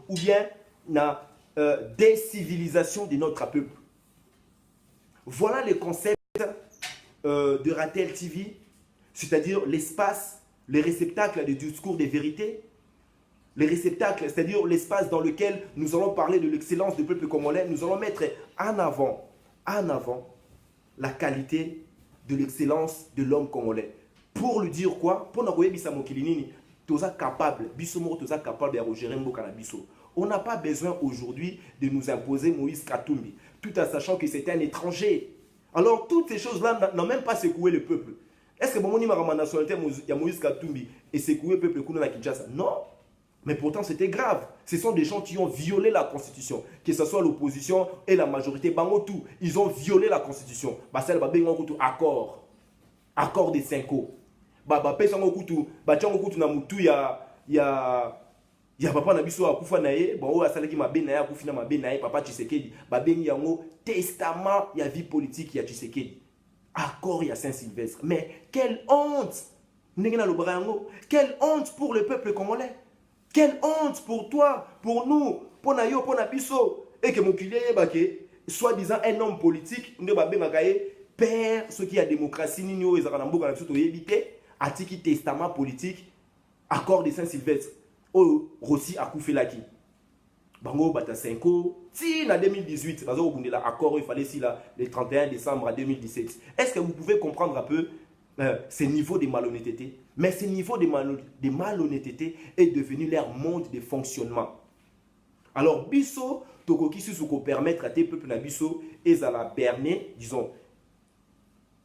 ou bien dans décivilisation de notre peuple. Voilà le concept de Ratel TV, c'est-à-dire l'espace, le réceptacle du discours des vérités, les réceptacles, c'est-à-dire l'espace dans lequel nous allons parler de l'excellence du peuple congolais, nous allons mettre en avant la qualité de l'excellence de l'homme congolais. Pour lui dire quoi? Pour nous dire que nous capable, capable de gérer mboka na biso. On n'a pas besoin aujourd'hui de nous imposer Moïse Katumbi, tout en sachant que c'était un étranger. Alors toutes ces choses-là n'ont même pas secoué le peuple. Est-ce que bon, la nationalité de Moïse Katumbi et secoué le peuple à Kinshasa? Non. Mais pourtant, c'était grave. Ce sont des gens qui ont violé la Constitution. Que ce soit l'opposition et la majorité, bango tout. Ils ont violé la Constitution. Basel ba bengo kutu accord. Accord des 5 ans. Ba pesa ngo kutu, ba tchango kutu na mutu ya papa na biso akufa na ye, ba o asalaki mabe na ye akufi na mabe na ye papa Tshisekedi. Ba bengi yango testament ya vie politique ya Tshisekedi. Accord ya Saint-Sylvestre. Mais quelle honte! Quelle honte pour le peuple congolais! Quelle honte pour toi, pour nous, pour Nayo, pour Nabiso. Et que mon client est soi-disant un homme politique, père, ce qui a démocratie, Nino, Ezaranambo, éviter, Atiki testament politique, accord de Saint-Sylvestre, au Rossi a Koufelaki. Bango Bata 5 ans, si en 2018, l'accord, il fallait si le 31 décembre 2017. Est-ce que vous pouvez comprendre un peu ces niveaux de malhonnêteté? Mais ce niveau de malhonnêteté est devenu leur mode de fonctionnement. Alors, biso, tokoki susuko permettre à tes peuples na biso, et à la berner, disons,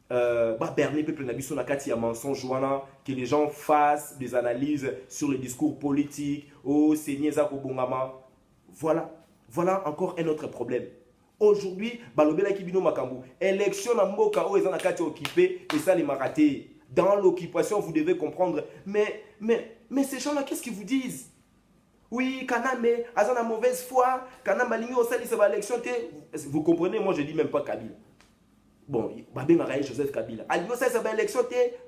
berner peuple na biso na kati ya mensonge wana, que les gens fassent des analyses sur les discours politiques, oh, Seigneur Zako Bongama. Voilà encore un autre problème. Aujourd'hui, balobela kibino makambu, élection na mboka o ezana kati occupé et ça les maraté. Dans l'occupation, vous devez comprendre. Mais ces gens-là, qu'est-ce qu'ils vous disent? Oui, Kaname, Azana mauvaise foi, Kaname aligné au sein de cette élection. Vous comprenez, moi je dis même pas Kabila. Bon, Babé Maraï Joseph Kabila. Aligné au sein de cette élection,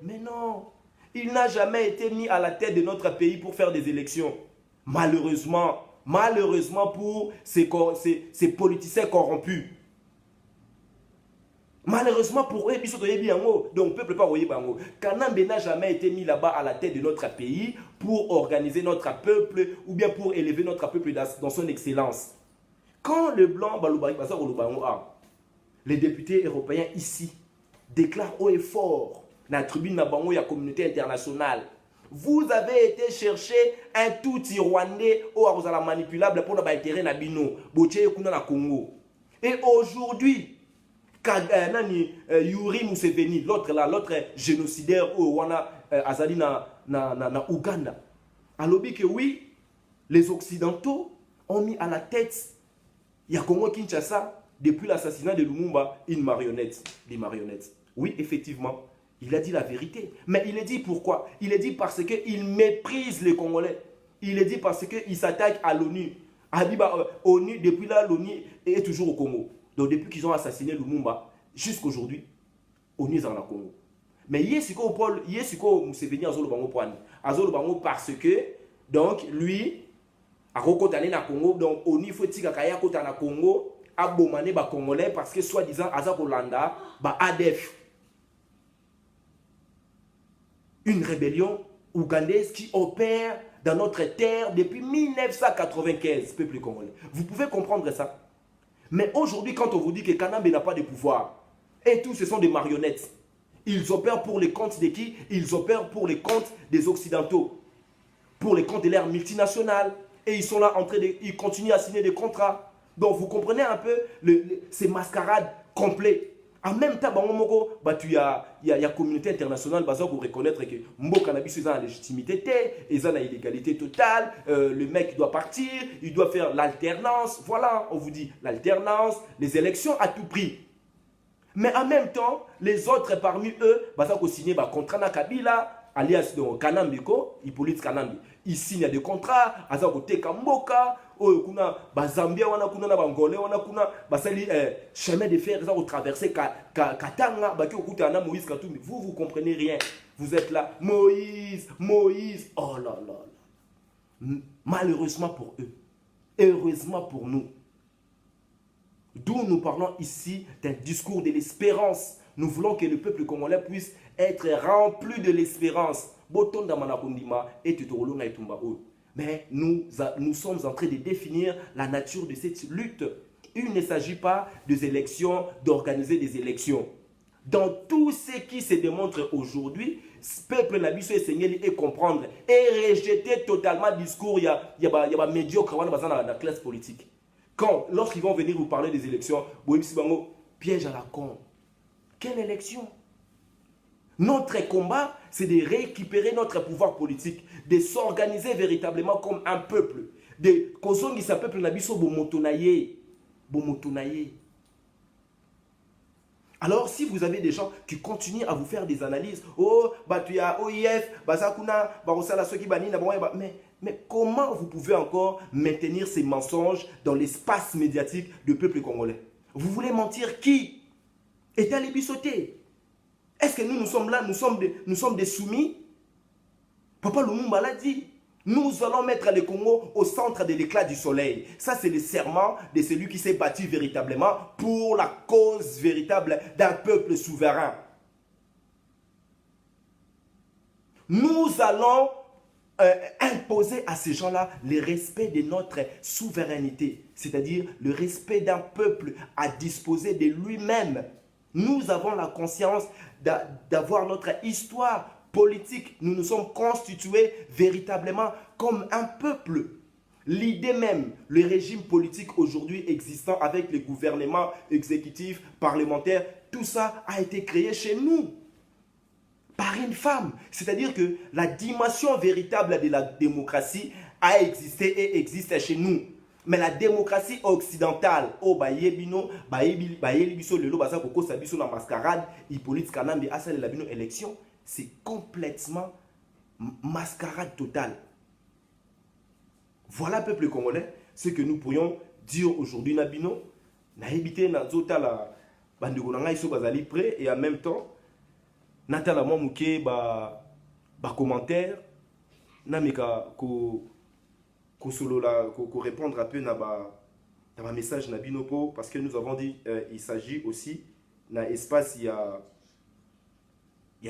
mais non. Il n'a jamais été mis à la tête de notre pays pour faire des élections. Malheureusement pour ces politiciens corrompus. Malheureusement pour eux, donc le peuple pas voyé bango. Kanambe n'a jamais été mis là-bas à la tête de notre pays pour organiser notre peuple ou bien pour élever notre peuple dans son excellence. Quand le blanc les députés européens ici déclarent haut et fort dans la tribune de la communauté internationale, vous avez été chercher un tout Rwandais ou manipulable pour l'intérêt de Bino, Congo. Et aujourd'hui, Yuri Museveni, l'autre génocidaire au Rwanda, Azali na Ouganda, a lobby que oui, les Occidentaux ont mis à la tête il y a Congo Kinshasa depuis l'assassinat de Lumumba une marionnette, des marionnettes. Oui, effectivement, il a dit la vérité. Mais il a dit pourquoi? Il a dit parce qu'il méprise les Congolais. Il a dit parce qu'il s'attaque à l'ONU. ONU, depuis là, l'ONU est toujours au Congo. Donc depuis qu'ils ont assassiné Lumumba, jusqu'aujourd'hui, ONU est en Congo. Mais il y a ce qu'on Museveni a Bango parce que, donc, lui, a recontané na Congo, donc ONU faut dire qu'il y a na Congo, a bomane ba Congolais parce que soi-disant Azak Olanda, ba ADF. Une rébellion ougandaise qui opère dans notre terre depuis 1995, peuple congolais. Vous pouvez comprendre ça. Mais aujourd'hui, quand on vous dit que Kanambe n'a pas de pouvoir, et tous ce sont des marionnettes, ils opèrent pour les comptes de qui? Ils opèrent pour les comptes des Occidentaux, pour les comptes de l'ère multinationale, et ils sont là en train de, ils continuent à signer des contrats. Donc vous comprenez un peu ces mascarades complètes. En même temps, il y a la communauté internationale pour reconnaître que Mboka Nabiso est en légitimité, ils ont une illégalité totale, le mec doit partir, il doit faire l'alternance. Voilà, on vous dit l'alternance, les élections à tout prix. Mais en même temps, les autres parmi eux, ils ont signé un contrat na Kabila, alias Kanambiko, Hippolyte Kanambi. Il signe des contrats, ils ont été Mboka. Kuna Zambia wana kuna na Bangolais wana kuna basali chemin de fer ça au traverser Katanga baki okuta na Moïse Katumbi. Vous comprenez rien. Vous êtes là Moïse. Oh là là. Malheureusement pour eux. Heureusement pour nous. D'où nous parlons ici d'un discours de l'espérance. Nous voulons que le peuple congolais puisse être rempli de l'espérance. Botonda manakondima et tutorolo na itumba o. Mais nous sommes en train de définir la nature de cette lutte. Il ne s'agit pas des élections, d'organiser des élections. Dans tout ce qui se démontre aujourd'hui, le peuple n'a pas et comprendre et rejeter totalement le discours, il y a médiocre dans la classe politique. Lorsqu'ils vont venir vous parler des élections, piège à la con. Quelle élection? Notre combat, c'est de récupérer notre pouvoir politique, de s'organiser véritablement comme un peuple, de kozongi sa peuple na biso bomotonaye. Alors, si vous avez des gens qui continuent à vous faire des analyses, oh, tu as OIF, Bazakuna, Barosala, Soki Banina, mais comment vous pouvez encore maintenir ces mensonges dans l'espace médiatique du peuple congolais? Vous voulez mentir qui? Et allez bissoter. Est-ce que nous sommes là, nous sommes des soumis? Papa Lumumba l'a dit. Nous allons mettre le Congo au centre de l'éclat du soleil. Ça, c'est le serment de celui qui s'est battu véritablement pour la cause véritable d'un peuple souverain. Nous allons imposer à ces gens-là le respect de notre souveraineté, c'est-à-dire le respect d'un peuple à disposer de lui-même. Nous avons la conscience d'avoir notre histoire politique. Nous nous sommes constitués véritablement comme un peuple. L'idée même, le régime politique aujourd'hui existant avec les gouvernements exécutifs, parlementaires, tout ça a été créé chez nous par une femme. C'est-à-dire que la dimension véritable de la démocratie a existé et existe chez nous. Mais la démocratie occidentale, oh bayebino, bayelibiso lelo baza koko sabiso na mascarade, Hippolyte Kanambe asale la bino élection, c'est complètement mascarade totale. Voilà peuple congolais, ce que nous pourrions dire aujourd'hui na bino, na éviter na zota la bandeko na ngai so bazali prêt et en même temps natala mo muke ba commentaire na meka ko répondre un peu dans ma message na binopo parce que nous avons dit il s'agit aussi dans espace il y a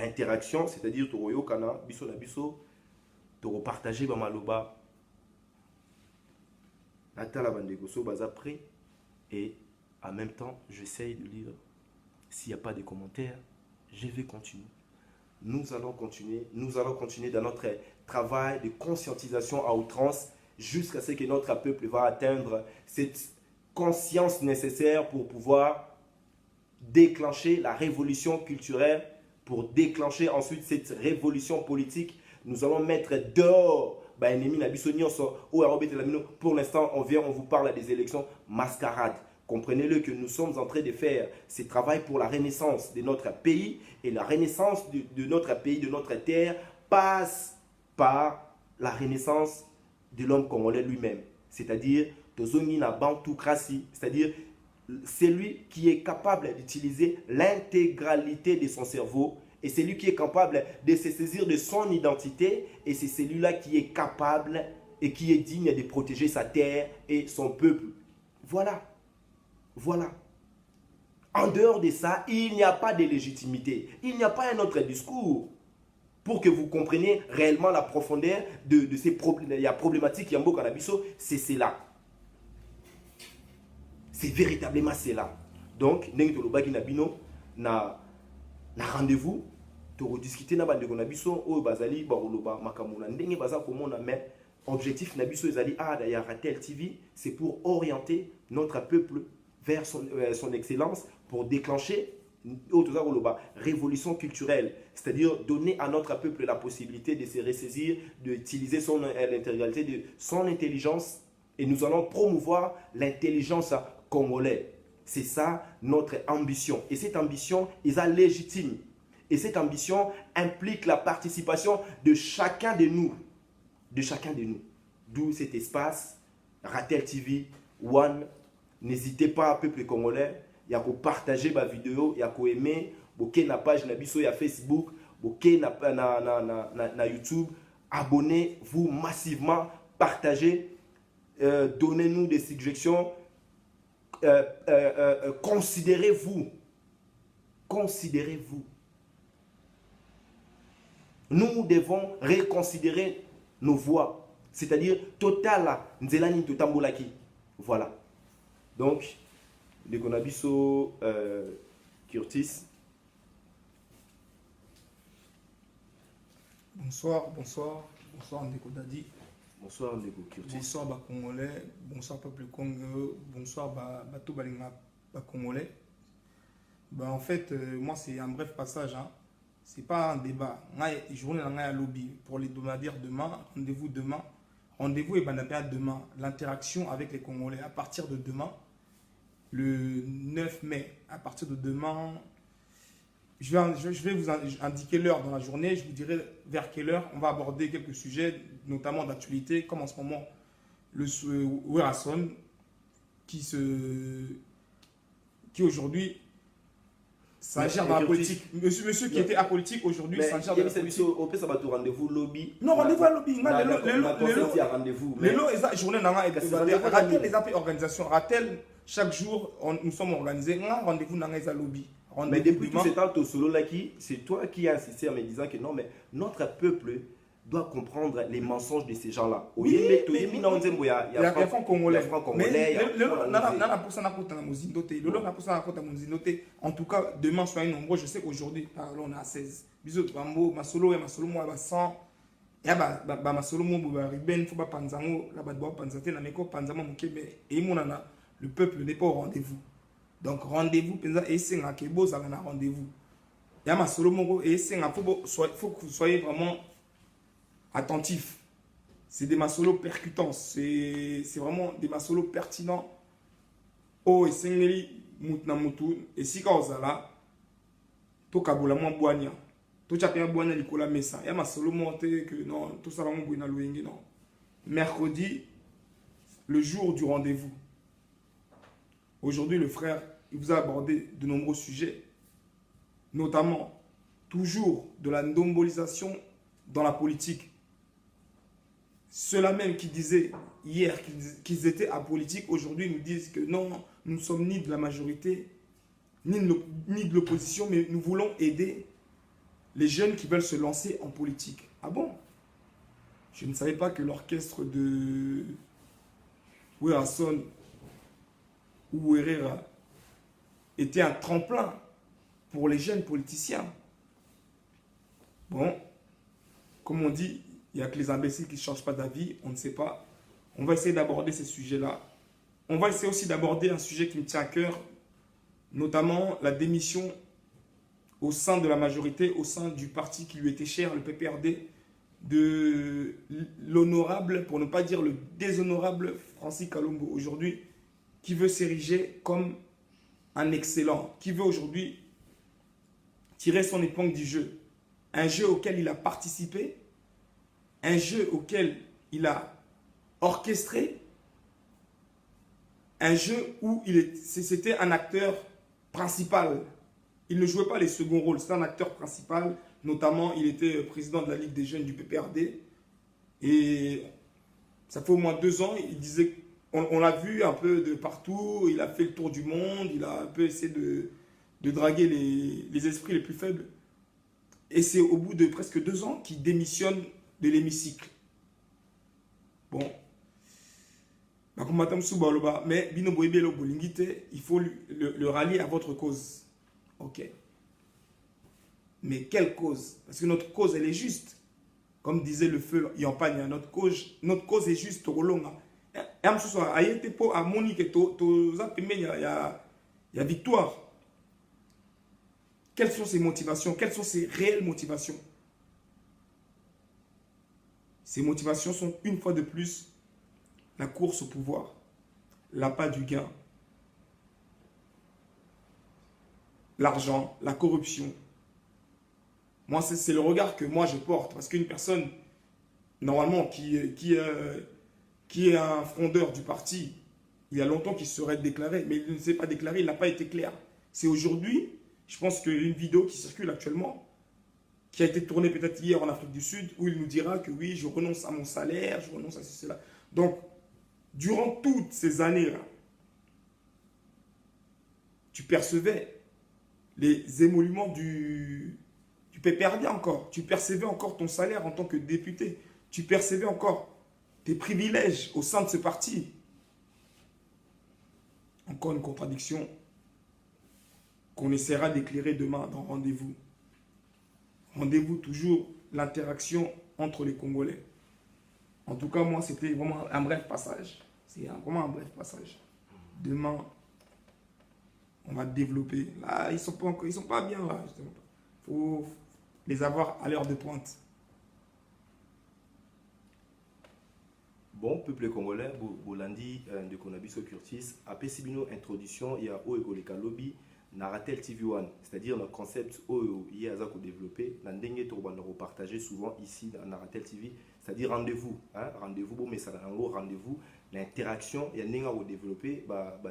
interaction, c'est-à-dire toroyo kana biso na biso to partager ba maloba natala bandeko so baza prêt et en même temps j'essaye de lire. S'il n'y a pas de commentaires, je vais continuer. Nous allons continuer dans notre travail de conscientisation à outrance jusqu'à ce que notre peuple va atteindre cette conscience nécessaire pour pouvoir déclencher la révolution culturelle, pour déclencher ensuite cette révolution politique. Nous allons mettre dehors pour l'instant, on vous parle des élections mascarades. Comprenez-le que nous sommes en train de faire ce travail pour la renaissance de notre pays et la renaissance de notre pays, de notre terre, passe par la renaissance de l'homme congolais lui-même. C'est-à-dire, c'est-à-dire celui qui est capable d'utiliser l'intégralité de son cerveau et celui qui est capable de se saisir de son identité et c'est celui-là qui est capable et qui est digne de protéger sa terre et son peuple. Voilà. Voilà. En dehors de ça, il n'y a pas de légitimité. Il n'y a pas un autre discours pour que vous compreniez réellement la profondeur de ces problématiques Yambo Kanabiso. C'est cela. C'est véritablement cela. Donc, Nengi Tolobaki Nabino na rendez-vous. To discuter na bande Konabiso o bazali baroloba makamuna ndenge baza komona mais objectif Nabiso ezali d'ailleurs Ratel TV, c'est pour orienter notre peuple vers son excellence, pour déclencher révolution culturelle, c'est-à-dire donner à notre peuple la possibilité de se ressaisir, d'utiliser l'intégralité de son intelligence et nous allons promouvoir l'intelligence congolaise. C'est ça notre ambition et cette ambition est légitime et cette ambition implique la participation de chacun de nous, d'où cet espace Ratel TV One. N'hésitez pas, peuple congolais, il y a qu'à partager ma vidéo, il y a qu'à aimer, boké na page na biso ya Facebook, boké na YouTube, abonnez-vous massivement, partagez, donnez-nous des suggestions, considérez-vous. Nous devons reconsidérer nos voix. C'est-à-dire, total, nzelani totambolaki. Voilà. Donc, les Gonabiso Curtis. Bonsoir, bonsoir, bonsoir Ndeko Dadi. Bonsoir Ndeko Curtis. Bonsoir ba Congolais, bonsoir peuple Congo, bonsoir tout balinga ba Congolais. En fait, moi c'est un bref passage, hein. C'est pas un débat. Journée à lobby pour les domadières demain, rendez-vous demain. Rendez-vous et Banapéa demain. L'interaction avec les Congolais à partir de demain, le 9 mai, à partir de demain. Je vais vous indiquer l'heure dans la journée, je vous dirai vers quelle heure on va aborder quelques sujets, notamment d'actualité, comme en ce moment le Werason, qui aujourd'hui s'ingère dans la politique. Monsieur qui était apolitique aujourd'hui s'ingère dans la politique. On peut savoir rendez-vous lobby. Non, rendez-vous à lobby. Les lots, journée ratel les appels organisation, ratel chaque jour nous sommes organisés. Rendez-vous dans les lobby. Mais depuis tout ce temps, solo là, c'est toi qui as insisté en me disant que non, mais notre peuple doit comprendre les mensonges de ces gens-là. Oui, il y a francs congolais. En tout cas, demain, soyez nombreux. Je sais qu'aujourd'hui, on est à 16. Bisous, Bambo, Masolo, moi, 100. Ya ba masolo mo ba riben faut ba panzango la ba doit panzate na meko panzama mukebe et monana le peuple n'est pas au rendez-vous. Donc rendez-vous penza et c'est un kebo ça na rendez-vous. Ya masolo moko et c'est un faut que vous soyez vraiment attentifs. C'est des masolos percutants, c'est vraiment des masolos pertinents. Oh et sengeli mutna mutu et si ka ozala to kabola mo boania. Tout ça peut boire Nicolas Messa. Il y a ma solo monté que non, tout ça va mon bouina louingi non. Mercredi, le jour du rendez-vous. Aujourd'hui, le frère, il vous a abordé de nombreux sujets, notamment toujours de la ndombolisation dans la politique. Ceux-là même qui disaient hier qu'ils étaient apolitiques, aujourd'hui nous disent que non, nous ne sommes ni de la majorité, ni de l'opposition, mais nous voulons aider les jeunes qui veulent se lancer en politique. Ah bon? Je ne savais pas que l'orchestre de Werason ou Herrera était un tremplin pour les jeunes politiciens. Bon, comme on dit, il n'y a que les imbéciles qui ne changent pas d'avis, on ne sait pas. On va essayer d'aborder ces sujets-là. On va essayer aussi d'aborder un sujet qui me tient à cœur, notamment la démission au sein de la majorité, au sein du parti qui lui était cher, le PPRD, de l'honorable, pour ne pas dire le déshonorable Francis Kalombo, aujourd'hui, qui veut s'ériger comme un excellent, qui veut aujourd'hui tirer son épingle du jeu. Un jeu auquel il a participé, un jeu auquel il a orchestré, un jeu où c'était un acteur principal. Il ne jouait pas les seconds rôles, c'est un acteur principal. Notamment, il était président de la Ligue des jeunes du PPRD. Et ça fait au moins 2 ans, il disait, on l'a vu un peu de partout, il a fait le tour du monde, il a un peu essayé de draguer les esprits les plus faibles. Et c'est au bout de presque 2 ans qu'il démissionne de l'hémicycle. Bon. Mais il faut le rallier à votre cause. Ok. Mais quelle cause? Parce que notre cause, elle est juste. Comme disait le feu Yampagna, notre cause est juste. Il y a victoire. Quelles sont ses motivations? Quelles sont ses réelles motivations? Ces motivations sont une fois de plus la course au pouvoir, l'appât du gain, l'argent, la corruption. Moi, c'est le regard que moi je porte. Parce qu'une personne, normalement, qui est un frondeur du parti, il y a longtemps qu'il serait déclaré, mais il ne s'est pas déclaré, il n'a pas été clair. C'est aujourd'hui, je pense qu'une vidéo qui circule actuellement, qui a été tournée peut-être hier en Afrique du Sud, où il nous dira que oui, je renonce à mon salaire, je renonce à cela. Donc, durant toutes ces années-là, tu percevais les émoluments du PPRD encore. Tu percevais encore ton salaire en tant que député. Tu percevais encore tes privilèges au sein de ce parti. Encore une contradiction qu'on essaiera d'éclairer demain dans Rendez-vous. Rendez-vous toujours l'interaction entre les Congolais. En tout cas, moi, c'était vraiment un bref passage. C'est vraiment un bref passage. Demain, on va développer. Là, ils sont pas bien là. Il faut les avoir à l'heure de pointe. Bon, peuple congolais, Bolandi de Konabiso Curtis, après Sibino introduction, il y a Oegoleka Lobby, Naratel TV1, c'est-à-dire notre concept il y a développé, Nandenge Torbanda repartager souvent ici dans Naratel TV, c'est-à-dire rendez-vous, rendez-vous, bon, mais ça rendez-vous, l'interaction, il y a Nenga développé,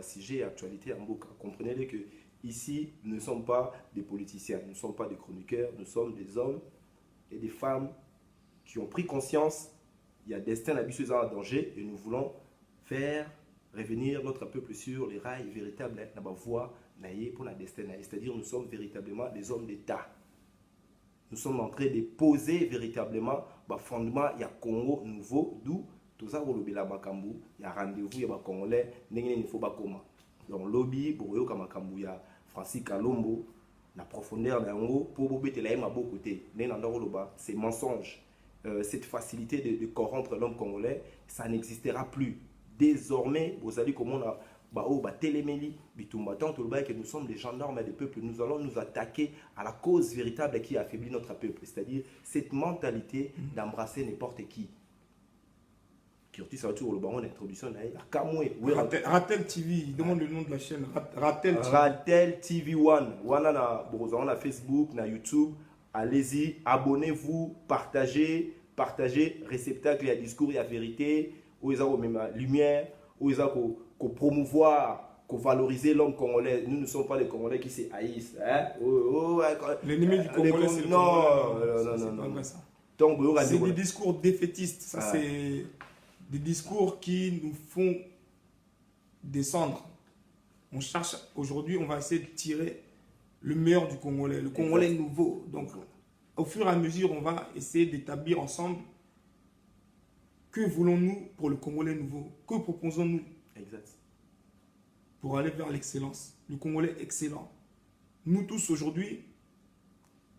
sujet et actualité en boucle. Comprenez-le que ici, nous ne sommes pas des politiciens, nous ne sommes pas des chroniqueurs, nous sommes des hommes et des femmes qui ont pris conscience. Il y a destin habitué en danger et nous voulons faire revenir notre peuple sur les rails véritables, la voie pour la destin. C'est-à-dire nous sommes véritablement des hommes d'État. Nous sommes en train de poser véritablement le fondement. Il y a Congo nouveau, d'où tout ça, il y a rendez-vous, il y a Congolais, il faut pas comment. Donc lobby, il y a Francis Kalombo, la profondeur pour c'est mensonge. Cette facilité de corrompre l'homme congolais, ça n'existera plus. Désormais, vous allez comme on a téléméli, que nous sommes des gendarmes des peuples, nous allons nous attaquer à la cause véritable qui affaiblit notre peuple, c'est-à-dire cette mentalité d'embrasser n'importe qui. Ratel TV, demande le nom de la chaîne. Ratel TV1. On a Facebook, on a YouTube. Allez-y, abonnez-vous, partagez, réceptacle, il y a discours, il y a vérité, où il y a même lumière, où il y a promouvoir, valoriser l'homme congolais. Nous ne sommes pas les Congolais qui se haïssent. L'ennemi du Congolais, c'est le Congolais. Non. C'est des discours défaitistes. Ça, c'est des discours qui nous font descendre. On cherche, aujourd'hui, on va essayer de tirer le meilleur du Congolais, le Congolais nouveau. Donc, au fur et à mesure, on va essayer d'établir ensemble que voulons-nous pour le Congolais nouveau, que proposons-nous pour aller vers l'excellence, le Congolais excellent. Nous tous aujourd'hui,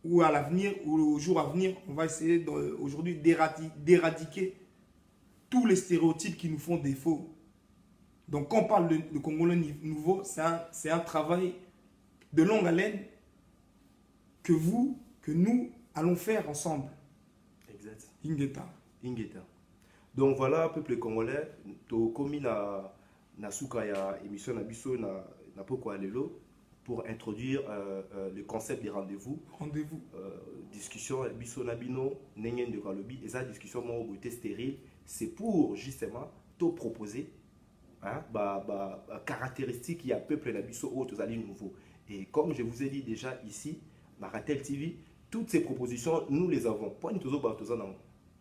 ou à l'avenir, ou au jour à venir, on va essayer aujourd'hui d'éradiquer tous les stéréotypes qui nous font défaut. Donc, quand on parle de Congolais nouveau, c'est un travail de longue haleine que nous allons faire ensemble. Exact. Ingeta. Donc voilà, peuple congolais, comme na suka ya émission na biso na poko alelo pour introduire le concept des rendez-vous. Discussion biso na bino nengen de kalobi et ça discussion mo beauté stérile, c'est pour justement te proposer caractéristiques il y a peuple na biso au tozali nouveau. Et comme je vous ai dit déjà ici, Naratel TV, toutes ces propositions, nous les avons.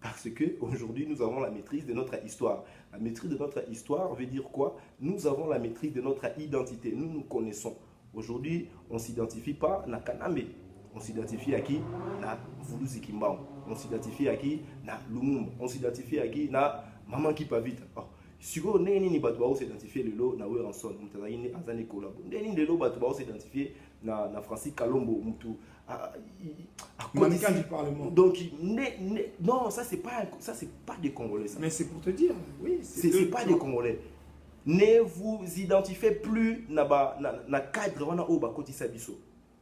Parce qu'aujourd'hui, nous avons la maîtrise de notre histoire. La maîtrise de notre histoire veut dire quoi? Nous avons la maîtrise de notre identité. Nous nous connaissons. Aujourd'hui, on ne s'identifie pas à Kanambe. On s'identifie à qui? Na Vuluzi Kimbao. On s'identifie à qui? Na Lumumba. On s'identifie à qui? Na Maman qui pas vite. Si vous avez s'identifié le lot na Weranson, mutazayini azane kolabo. Ndeni le lot batwa s'identifier na Francis Kalombo mutu. Mannequin du Parlement. Donc non, ça c'est pas des Congolais ça. Mais c'est pour te dire, oui, c'est pas des Congolais. Ne vous identifiez plus na cadre wana o bakoti sabiso.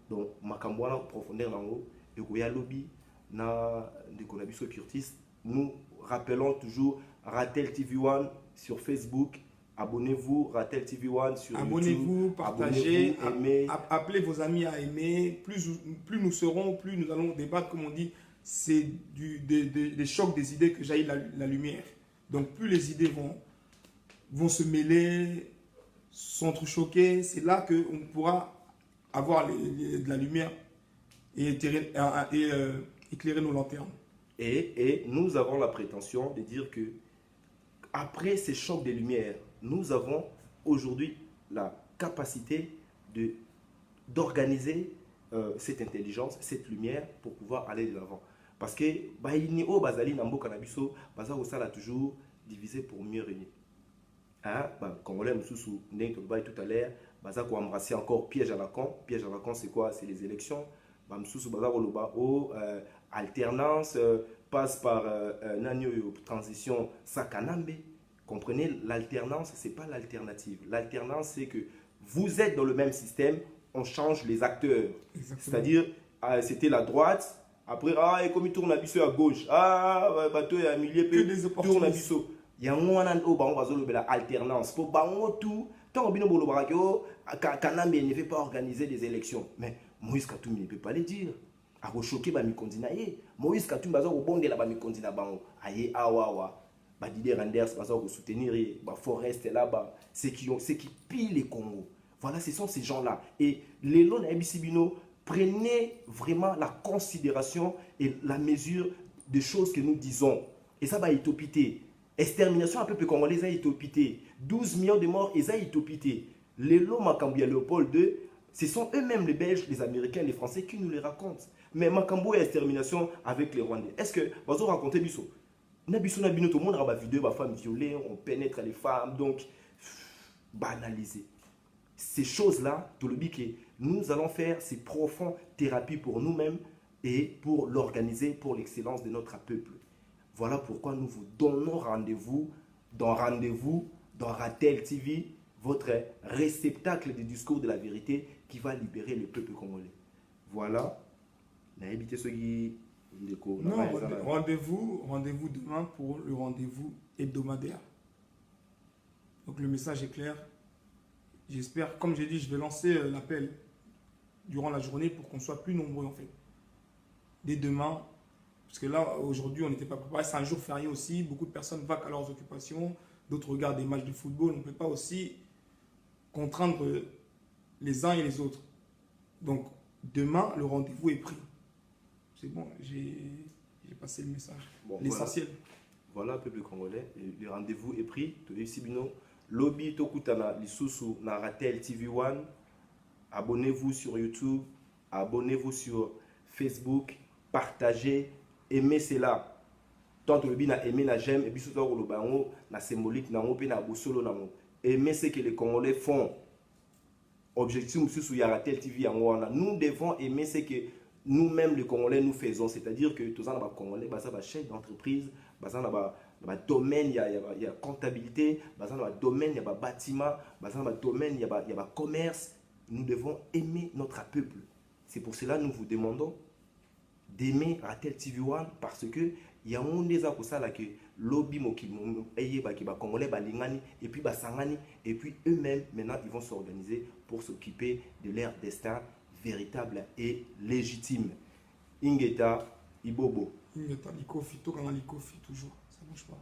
Donc makambo wana profondeur nango et koya lobby na de Konabiso Curtis. Nous rappelons toujours Ratel TV1 sur Facebook. Abonnez-vous, Ratel TV1 sur YouTube. Abonnez-vous, partagez, appelez vos amis à aimer. Plus nous serons, plus nous allons débattre, comme on dit. C'est des chocs des idées que jaillit la lumière. Donc plus les idées vont se mêler, s'entrechoquer, c'est là qu'on pourra avoir de la lumière et éclairer nos lanternes. Et nous avons la prétention de dire que après ces chocs de lumière, nous avons aujourd'hui la capacité d'organiser cette intelligence, cette lumière pour pouvoir aller de l'avant. Parce que il bazali nambo kanabiso baza osala toujours diviser pour mieux régner. Hein? Bah, Congolais, Moussou, tout à l'heure, bah, ça quoi embrasser encore piège à Lacan. Piège à Lacan, c'est quoi? C'est les élections. Bah, Moussou, bah, alternance, passe par transition Sakanambe. Comprenez, l'alternance, c'est pas l'alternative. L'alternance, c'est que vous êtes dans le même système, on change les acteurs. C'est-à-dire, c'était la droite, après, et comme il tourne à biseau à gauche, bateau à milieu, tourne à biseau. Il y a un alternance. Pour tout, tant que Kanambe ne fait pas organiser des élections. Mais Moïse Katoumi ne peut pas les dire. A choqué ba mikondina ye. Moïse Katoumi baza ko bongela ba mikondina bango. Aye awawa. Ba Didier Randers baza ko soutenir ba Forest là-bas, ceux qui pillent les Congo. Voilà, ce sont ces gens-là. Et les lots Bino, prenez vraiment la considération et la mesure des choses que nous disons. Et ça va étopiter. Extermination un peuple congolais, ça étopité. 12 millions de morts, et ça étopité. Les lots Makambouya Léopold II, ce sont eux-mêmes les Belges, les Américains, les Français qui nous les racontent. Mais Makambo et extermination avec les Rwandais. Est-ce que vous avez raconté Bisso? Tout le monde a vidéo, ma femme violée, on pénètre les femmes, donc banaliser. Ces choses-là, tout le but que nous allons faire, c'est profond thérapie pour nous-mêmes et pour l'organiser pour l'excellence de notre peuple. Voilà pourquoi nous vous donnons rendez-vous dans Ratel TV, votre réceptacle du discours de la vérité qui va libérer le peuple congolais. Voilà. Non, rendez-vous demain pour le rendez-vous hebdomadaire. Donc le message est clair. J'espère, comme j'ai dit, je vais lancer l'appel durant la journée pour qu'on soit plus nombreux en fait. Dès demain, parce que là, aujourd'hui, on n'était pas préparé. C'est un jour férié aussi. Beaucoup de personnes vaquent à leurs occupations. D'autres regardent des matchs de football. On ne peut pas aussi contraindre les uns et les autres. Donc, demain, le rendez-vous est pris. C'est bon, j'ai passé le message. Bon, l'essentiel. Voilà, peuple congolais. Le rendez-vous est pris. Lobby Tokutana Lisusu na Ratel TV1. Abonnez-vous sur YouTube. Abonnez-vous sur Facebook. Partagez. Aimez cela. Tant que le bin a aimé la j'aime et puis surtout le bango la symbolique na ngope na bosolo na mo. Aimez ce que les Congolais font. Objectif monsieur sur Yaratel TV en wana. Nous devons aimer ce que nous-mêmes les Congolais nous faisons, c'est-à-dire que tous les Congolais basa ba chef d'entreprise, basa na ba domaine il y a comptabilité, basa na ba domaine il y a ba bâtiment, basa na ba domaine il y a ba commerce. Nous devons aimer notre peuple. C'est pour cela que nous vous demandons d'aimer Ratel TV1 parce que il y a un des accords là que lobby moki ba congolais ba lingani et puis ba sangani et puis eux-mêmes maintenant ils vont s'organiser pour s'occuper de leur destin véritable et légitime. Ingeta Ibobo. Ingeta Likofi, tout quand Likofi toujours, ça bouge pas.